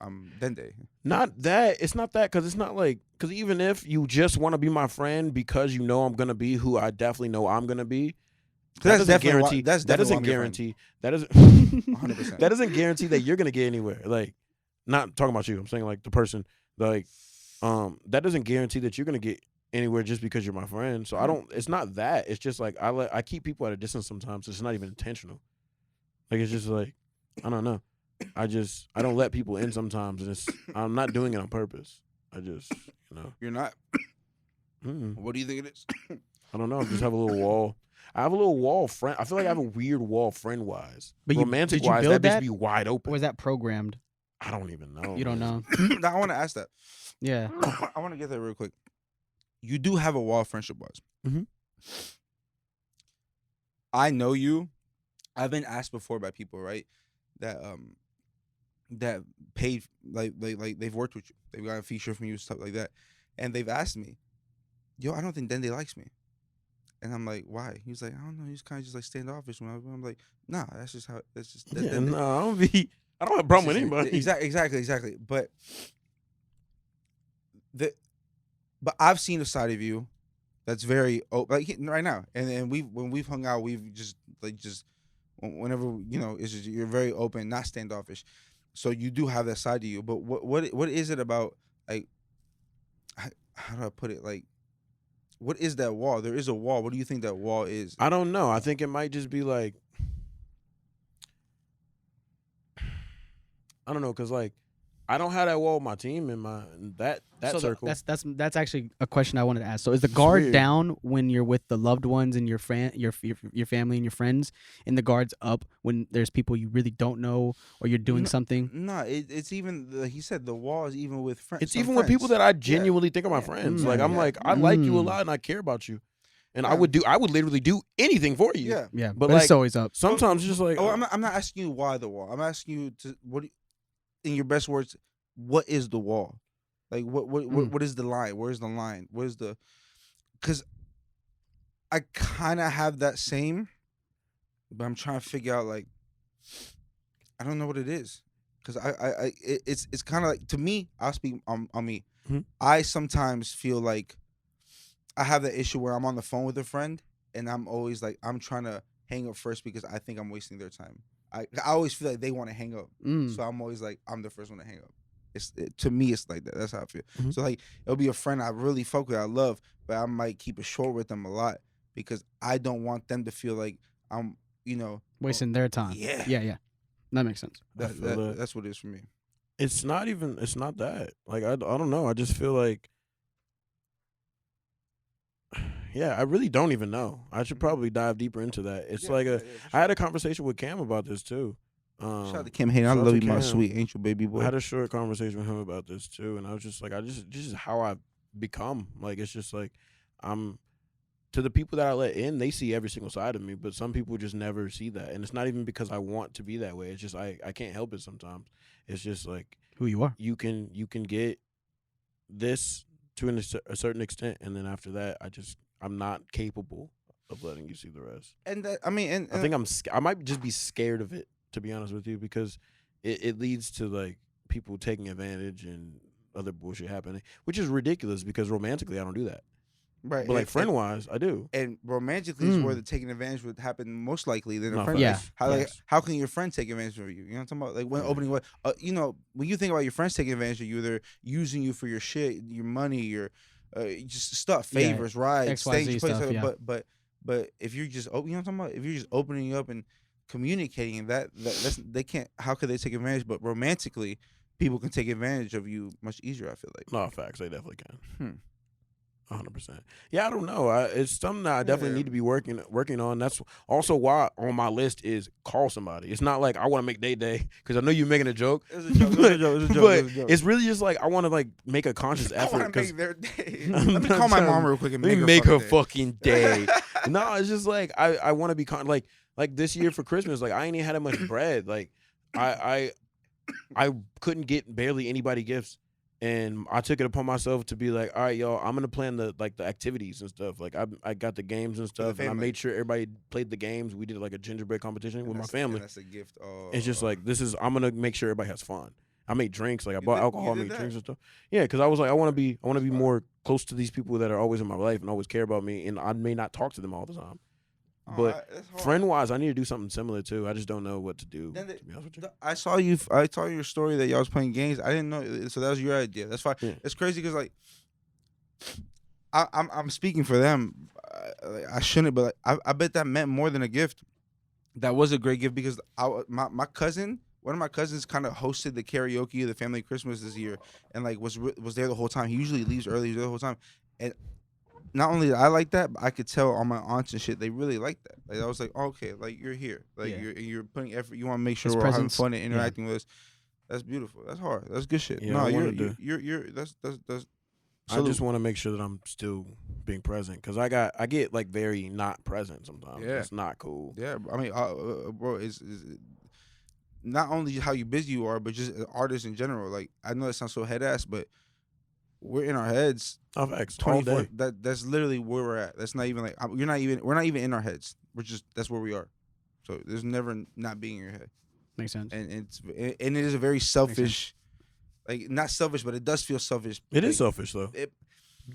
I'm Dende. Not that. It's not that because it's not like because even if you just want to be my friend because you know I'm gonna be who I definitely know I'm gonna be. That doesn't guarantee. That doesn't guarantee. That doesn't. 100%. That doesn't guarantee that you're gonna get anywhere. Like, not talking about you. I'm saying like the person. Like, that doesn't guarantee that you're gonna get anywhere just because you're my friend. So I don't. It's not that. It's just like I keep people at a distance sometimes. So it's not even intentional. Like it's just like I don't know. I don't let people in sometimes, and I'm not doing it on purpose. I just You're not. What do you think it is? I don't know. I just have a little wall. I have a little wall friend. I feel like I have a weird wall friend wise. But romantic did you wise, build that that? bitch be wide open. Or was that programmed? I don't even know. You don't man. know. I want to ask that. Yeah. I want to get that real quick. You do have a wall friendship wise. Mhm. I know you. I've been asked before by people, right? That paid like they've worked with you. They've got a feature from you, stuff like that. And they've asked me, yo, I don't think Dende likes me. And I'm like, why? He's like, I don't know. He's kind of just like standoffish. I'm like, nah, that's just how. That's just. That's Yeah, no, I don't have a problem with anybody. Exactly. But I've seen a side of you that's very open, like right now. And when we've hung out, we've just whenever it's just, you're very open, not standoffish. So you do have that side to you. But what is it about, like, how do I put it, like, what is that wall? There is a wall. What do you think that wall is? I don't know. I think it might just be like, I don't know, because like I don't have that wall with my team in that so circle. That's actually a question I wanted to ask. So is the guard down when you're with the loved ones and your family and your friends, and the guard's up when there's people you really don't know or you're doing something? No, it's even he said the wall is even with friends. It's even with people that I genuinely think are my friends. Like I'm like I like you a lot and I care about you, and I would literally do anything for you. Yeah. But like, like it's always up. Sometimes it's just like I'm not asking you why the wall. I'm asking you to in your best words, what is the wall? Like what is the line? Where's the line? Where's the? Because I kind of have that same, but I'm trying to figure out like I don't know what it is. Because it's kind of like, to me, I'll speak on me. Mm-hmm. I sometimes feel like I have that issue where I'm on the phone with a friend and I'm always like I'm trying to hang up first because I think I'm wasting their time. I always feel like they want to hang up, so I'm always like I'm the first one to hang up. To me, it's like that. That's how I feel. Mm-hmm. So like it'll be a friend I really fuck with, I love, but I might keep it short with them a lot because I don't want them to feel like I'm, wasting their time. Yeah. That makes sense. That's what it is for me. It's not that. Like I don't know. I just feel like, yeah, I really don't even know. I should probably dive deeper into that. It's sure. I had a conversation with Cam about this too. Shout out to Cam Hayden. I love you, my sweet angel baby boy. I had a short conversation with him about this too, and I was just like, this is how I've become. Like it's just like to the people that I let in, they see every single side of me, but some people just never see that. And it's not even because I want to be that way. It's just I can't help it sometimes. It's just like who you are. You can get this to a certain extent, and then after that, I'm not capable of letting you see the rest. And that, and I think I might just be scared of it, to be honest with you, because it leads to like people taking advantage and other bullshit happening, which is ridiculous because romantically I don't do that. Right. But like friend wise, I do. And romantically is where the taking advantage would happen most likely than a friend. Yeah. How can your friend take advantage of you? You know what I'm talking about? Like when opening what when you think about your friends taking advantage of you, they're using you for your shit, your money, your just stuff, favors, rides, things, stuff, but if you're just you know what I'm talking about? If you're just opening up and communicating that's they can't, how could they take advantage? But romantically, people can take advantage of you much easier, I feel like. No, facts, they definitely can. 100%. Yeah, I don't know. It's something that I definitely need to be working on. That's also why on my list is call somebody. It's not like I want to make day because I know you're making a joke. It's a joke. But it's really just like I want to like make a conscious effort. I want to make their day. Let me call my mom real quick and make her fucking day. No, it's just like I want to be like this year for Christmas. Like I ain't even had that much bread. Like I couldn't get barely anybody gifts. And I took it upon myself to be like, all right, y'all, I'm gonna plan the activities and stuff. Like I got the games and stuff, and I made sure everybody played the games. We did like a gingerbread competition with my family. That's a gift. It's just like I'm gonna make sure everybody has fun. I made drinks, like I bought alcohol, I made drinks and stuff. Yeah, because I was like, I want to be more close to these people that are always in my life and always care about me, and I may not talk to them all the time. But friend wise, I need to do something similar too. I just don't know what to do. To be honest with you. I saw your story that y'all was playing games. I didn't know, so that was your idea. That's fine. Yeah. It's crazy because like I'm speaking for them. I shouldn't, but like, I bet that meant more than a gift. That was a great gift because my cousin. One of my cousins kind of hosted the karaoke of the family Christmas this year, and like was there the whole time. He usually leaves early. He was there the whole time, and not only did I like that, but I could tell on my aunts and shit they really liked that. Like I was like, oh, okay, like you're here, like you're putting effort. You want to make sure we're having fun and interacting with us. That's beautiful. That's hard. That's good shit. Yeah, no, you're that's. I just want to make sure that I'm still being present because I get like very not present sometimes. Yeah, it's not cool. Yeah, I mean, bro, it's not only how busy you are, but just artists in general. Like I know that sounds so head ass, but we're in our heads. Oh, facts. 24. That's literally where we're at. That's not even like we're not even in our heads. That's where we are. So there's never not being in your head. Makes sense. And it is a very selfish, like not selfish, but it does feel selfish. It is selfish though.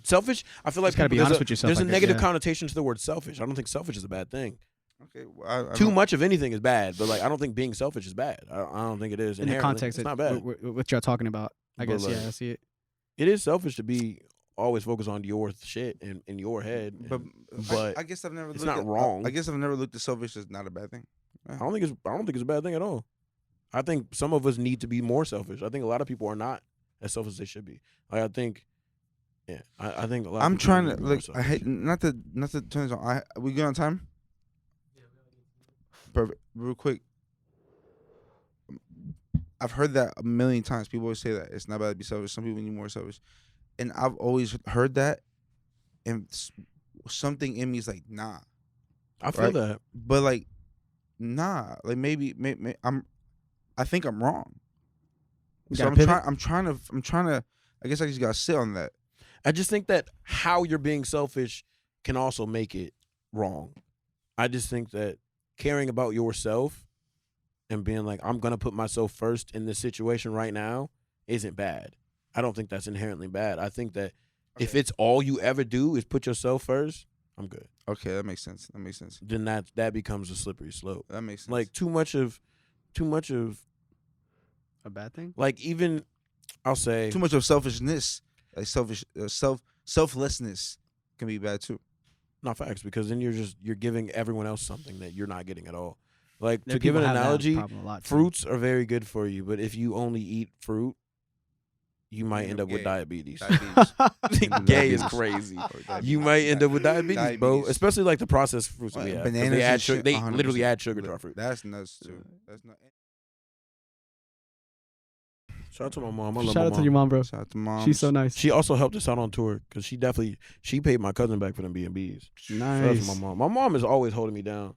Selfish. I feel like gotta be honest with yourself. There's a negative connotation to the word selfish. I don't think selfish is a bad thing. Okay, well, too much of anything is bad, but like I don't think being selfish is bad. I don't think it is. In the context, it's not bad. What y'all talking about? I guess I see it. It is selfish to be always focus on your shit in your head. But I guess I've never. It's not wrong. I guess I've never looked at selfish as not a bad thing. I don't think it's a bad thing at all. I think some of us need to be more selfish. I think a lot of people are not as selfish as they should be. Like, I think a lot. I'm of people trying need to be more like. I selfish. hate not to turn this on. We good on time? Perfect. Real quick. I've heard that a million times. People always say that it's not bad to be selfish. Some people need more selfish, and I've always heard that, and something in me is like, nah. I feel that, but like, nah. Like maybe I think I'm wrong. So I'm trying to. I guess I just gotta sit on that. I just think that how you're being selfish can also make it wrong. I just think that caring about yourself and being like, I'm going to put myself first in this situation right now isn't bad. I don't think that's inherently bad. I think that if it's all you ever do is put yourself first, I'm good. Okay, that makes sense. Then that becomes a slippery slope. That makes sense. Like too much of a bad thing? Like even I'll say too much of selfishness, like selflessness can be bad too. Not facts, because then you're giving everyone else something that you're not getting at all. Like, There to give an people have that analogy, problem a lot, too. fruits are very good for you, but if you only eat fruit, you might end up with gay. diabetes. Diabetes. Gay is crazy. You might end up with diabetes, bro. Especially like the processed fruits that we have. 'Cause Bananas they add and sugar. shit, They 100%. literally add sugar to our fruit. That's nuts too. That's not. Shout out to my mom. I love Shout my out to your mom, bro. Shout out to mom. She's so nice. She also helped us out on tour because she paid my cousin back for them B&Bs. Shout out to my mom. My mom is always holding me down.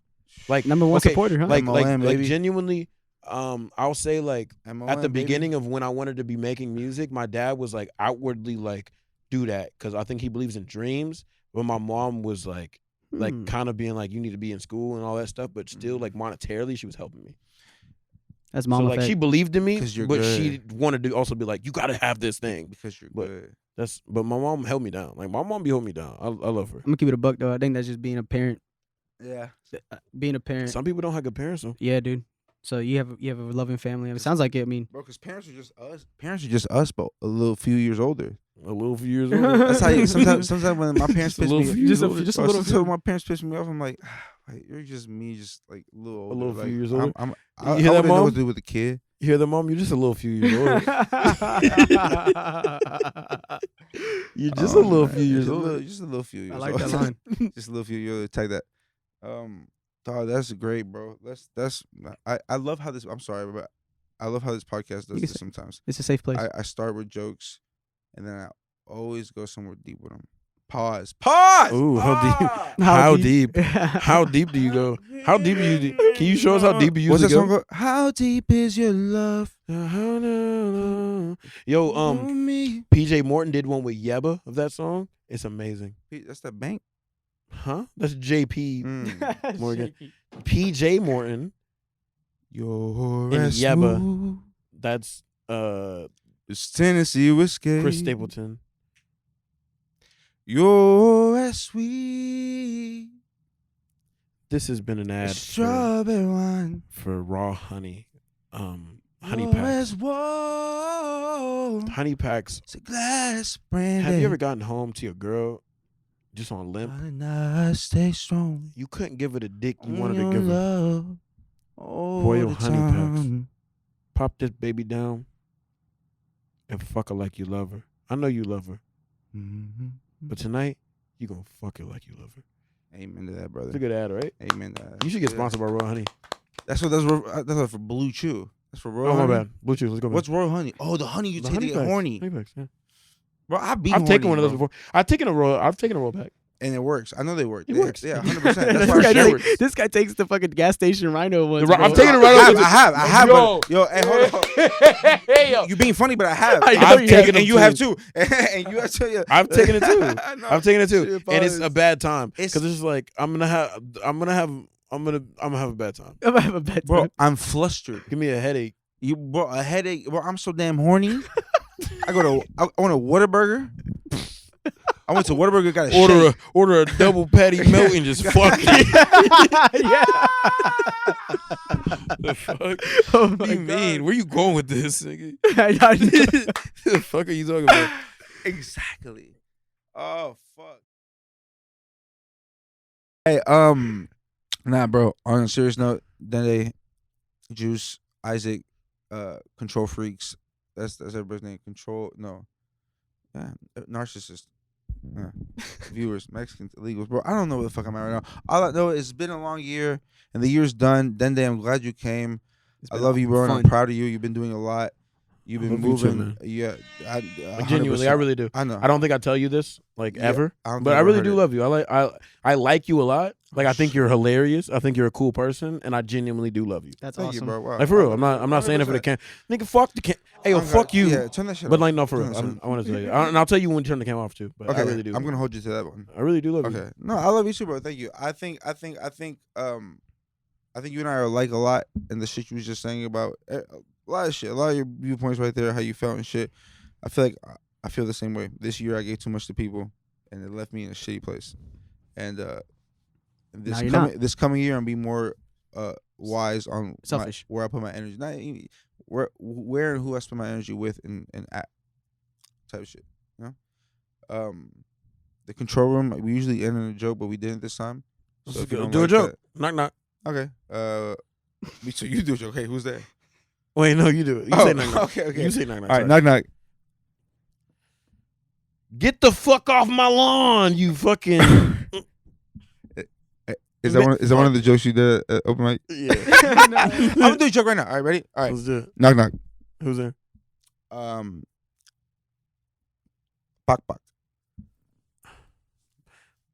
Like number one supporter, huh? Like MLM, like baby. genuinely, I'll say like MLM, at the baby. beginning of when I wanted to be making music, my dad was like outwardly like do that because I think he believes in dreams. But my mom was like kind of being like, you need to be in school and all that stuff, but still like monetarily she was helping me. That's So mom like she believed in me, 'Cause you're but good. she wanted to also be like, you gotta have this thing. Because you're But good. but my mom held me down. Like my mom be holding me down. I love her. I'm gonna keep it a buck though. I think that's just being a parent. Yeah. Being a parent. Some people don't have good parents though. Yeah, dude. So you have a loving family. It sounds like it. I mean, Bro, because parents are just us. Parents are just us, but a little few years older. A little few years older. That's how you, sometimes when my parents Just a piss little me few years bro, older. just a bro, little sometimes few. when my parents piss me off, I'm like you're just me, just like a little older. little few like, years older. I You I hear that, wouldn't know Mom? what to do with a kid. You hear that, Mom? You're just a little few years older. You're just a little few years older. Just a little few years I like older. that line. Just a little few years older. Take that. Dog, that's great, bro. I love how this. I'm sorry, but I love how this podcast does can this say- sometimes. It's a safe place. I start with jokes, and then I always go somewhere deep with them. Pause. Ooh, how deep? How deep do you go? How deep do you? Can you show us how deep you What's usually that song go? called? How deep is your love? Yo, for me. PJ Morton did one with Yebba of that song. It's amazing. That's that bank. Huh? That's JP Mm. Morgan. PJ Morton. You're And as Yebba. smooth That's as Tennessee whiskey. Chris Stapleton. You're as sweet This has been an ad as strawberry wine. for Raw Honey. Honey You're packs. as warm Honey packs. as a glass of brandy. Have you ever gotten home to your girl just on limp? Darling, I stay strong. You couldn't give her the dick you on wanted to your give her. love all Royal the honey packs. time. Pop this baby down and fuck her like you love her. I know you love her, Mhm. but tonight you gonna fuck her like you love her. Amen to that, brother. It's a good ad, right? Amen to that. You should get Yeah. sponsored by Royal Honey. That's what for Blue Chew. That's for Royal Oh, my Honey. bad. Blue Chew, let's go back. What's Royal Honey? Oh, the honey you The take to honey get packs. horny. Honey packs, yeah. Bro, I've I've taken one of those before. I've taken a roll pack. and it works. I know they work. It They- works. Yeah, 100%. That's this, why I guy share. take- this guy takes the fucking gas station Rhino ones. The Ri- I'm bro. taking it right I over. have. Yo. But, yo, hey, hold on. Hey, yo. You being funny, but I have. I know I've you taken have. and you have too. And you have too. Yeah. I've taken it too. I know. I've taken it too, Shit, and it's pause. a bad time It's- because it's just like I'm gonna have a bad time. I'm gonna have a bad Bro, time. I'm flustered. Give me a headache. You bro, a headache. Bro, I'm so damn horny. I want a Whataburger. I went to Whataburger, got a Order a double patty melt and just fuck it. Yeah. The fuck? Oh What my do you mean? God. Where you going with this, nigga? I know. The fuck are you talking about? Exactly. Oh fuck. Hey, nah, bro. On a serious note, Dende, Juice, Isaac, Control Freaks. That's everybody's name. Control, no, yeah, narcissist. Yeah. Viewers, Mexicans, illegals, bro. I don't know what the fuck I'm at right now. All I know is it's been a long year, and the year's done. Dende, I'm glad you came. I love you, bro, and I'm proud of you. You've been doing a lot. You've been moving. Yeah, Genuinely, I really do. I know. I don't think I tell you this ever, but I really do love you. I like you a lot. Like I think you're hilarious. I think you're a cool person, and I genuinely do love you. That's Thank awesome, you, bro. Wow. Like for real, I'm not saying it for the cam. Nigga, fuck the cam. Hey, fuck you. Yeah, turn that shit But off. like, no, for real. I want to tell you, and I'll tell you when to turn the cam off too. But I really do. I'm gonna hold you to that one. I really do love you. Okay, no, I love you too, bro. Thank you. I think you and I are alike a lot, and the shit you was just saying about a lot of shit, a lot of your viewpoints right there, how you felt and shit. I feel like I feel the same way. This year I gave too much to people, and it left me in a shitty place. And this coming year, I'm be more wise on selfish where I put my energy, not even, where and who I spend my energy with, and at type of shit. You know, the control room. We usually end in a joke, but we didn't this time. So if you don't do like a joke. That, knock. Okay. So you do a joke. Okay, who's there? Wait, no, you do it. You say knock knock. Okay. You say knock knock. All right, knock knock. Get the fuck off my lawn, you fucking. Is that one of the jokes you did at open mic? Yeah. I'm gonna do a joke right now. All right, ready? All right. Let's do it. Knock knock. Who's there? Bak bak.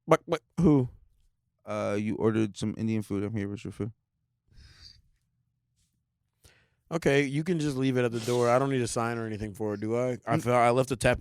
But who? You ordered some Indian food. I'm here with your food. Okay, you can just leave it at the door. I don't need a sign or anything for it, do I? I left a tip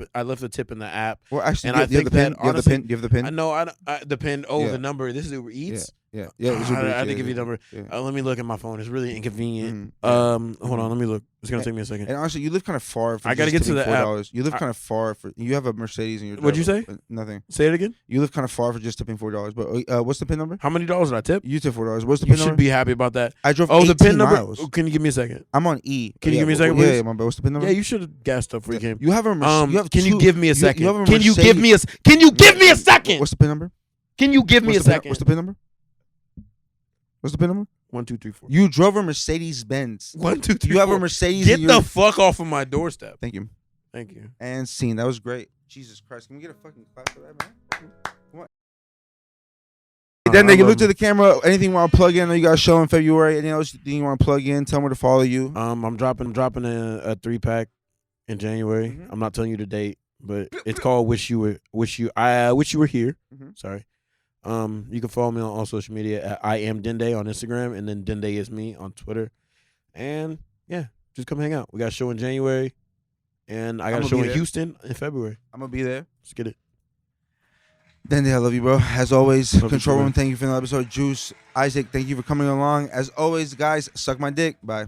in the app. Well, actually, and I think that honestly, do you have the pin? I know. The pin. Oh, yeah. The number. This is Uber Eats. Yeah. I had to give you the number. Yeah. Let me look at my phone. It's really inconvenient. Mm-hmm. Hold on. Let me look. It's gonna take me a second. And honestly, you live kind of far. I gotta get to the app. You live kind of far for. You have a Mercedes in your. What'd you say? Nothing. Say it again. You live kind of far for just tipping $4. But what's the pin number? How many dollars did I tip? You tipped $4. What's the pin number? You should be happy about that. I drove. The pin number. Miles. Can you give me a second? I'm on E. Can you give me a second, please? Yeah, my bad. What's the pin number? Yeah, you should have gassed up before you came. You have a Mercedes. Can you give me a second? Can you give me a second? What's the pin number? Can you give me a second? What's the pin number? What's the pin number? 1, 2, 3, 4. You drove a Mercedes Benz. 1, 2, 3. You have a Mercedes. Get the fuck off of my doorstep. Thank you. Thank you. And scene. That was great. Jesus Christ. Can we get a fucking clap for that, man? Come on. Then they can look to the camera. Anything you want to plug in? I know you got a show in February. Anything else you want to plug in? Tell me where to follow you. I'm dropping a 3-pack in January. Mm-hmm. I'm not telling you the date, but it's called Wish You Were Here. Mm-hmm. Sorry. You can follow me on all social media at I am Dende on Instagram, and then Dende is me on Twitter. And yeah, just come hang out. We got a show in January, and I got a show in Houston in February. I'm gonna be there. Let's get it. Dende, I love you, bro. As always, Control Room, thank you for another episode. Juice, Isaac, thank you for coming along. As always, guys, suck my dick. Bye.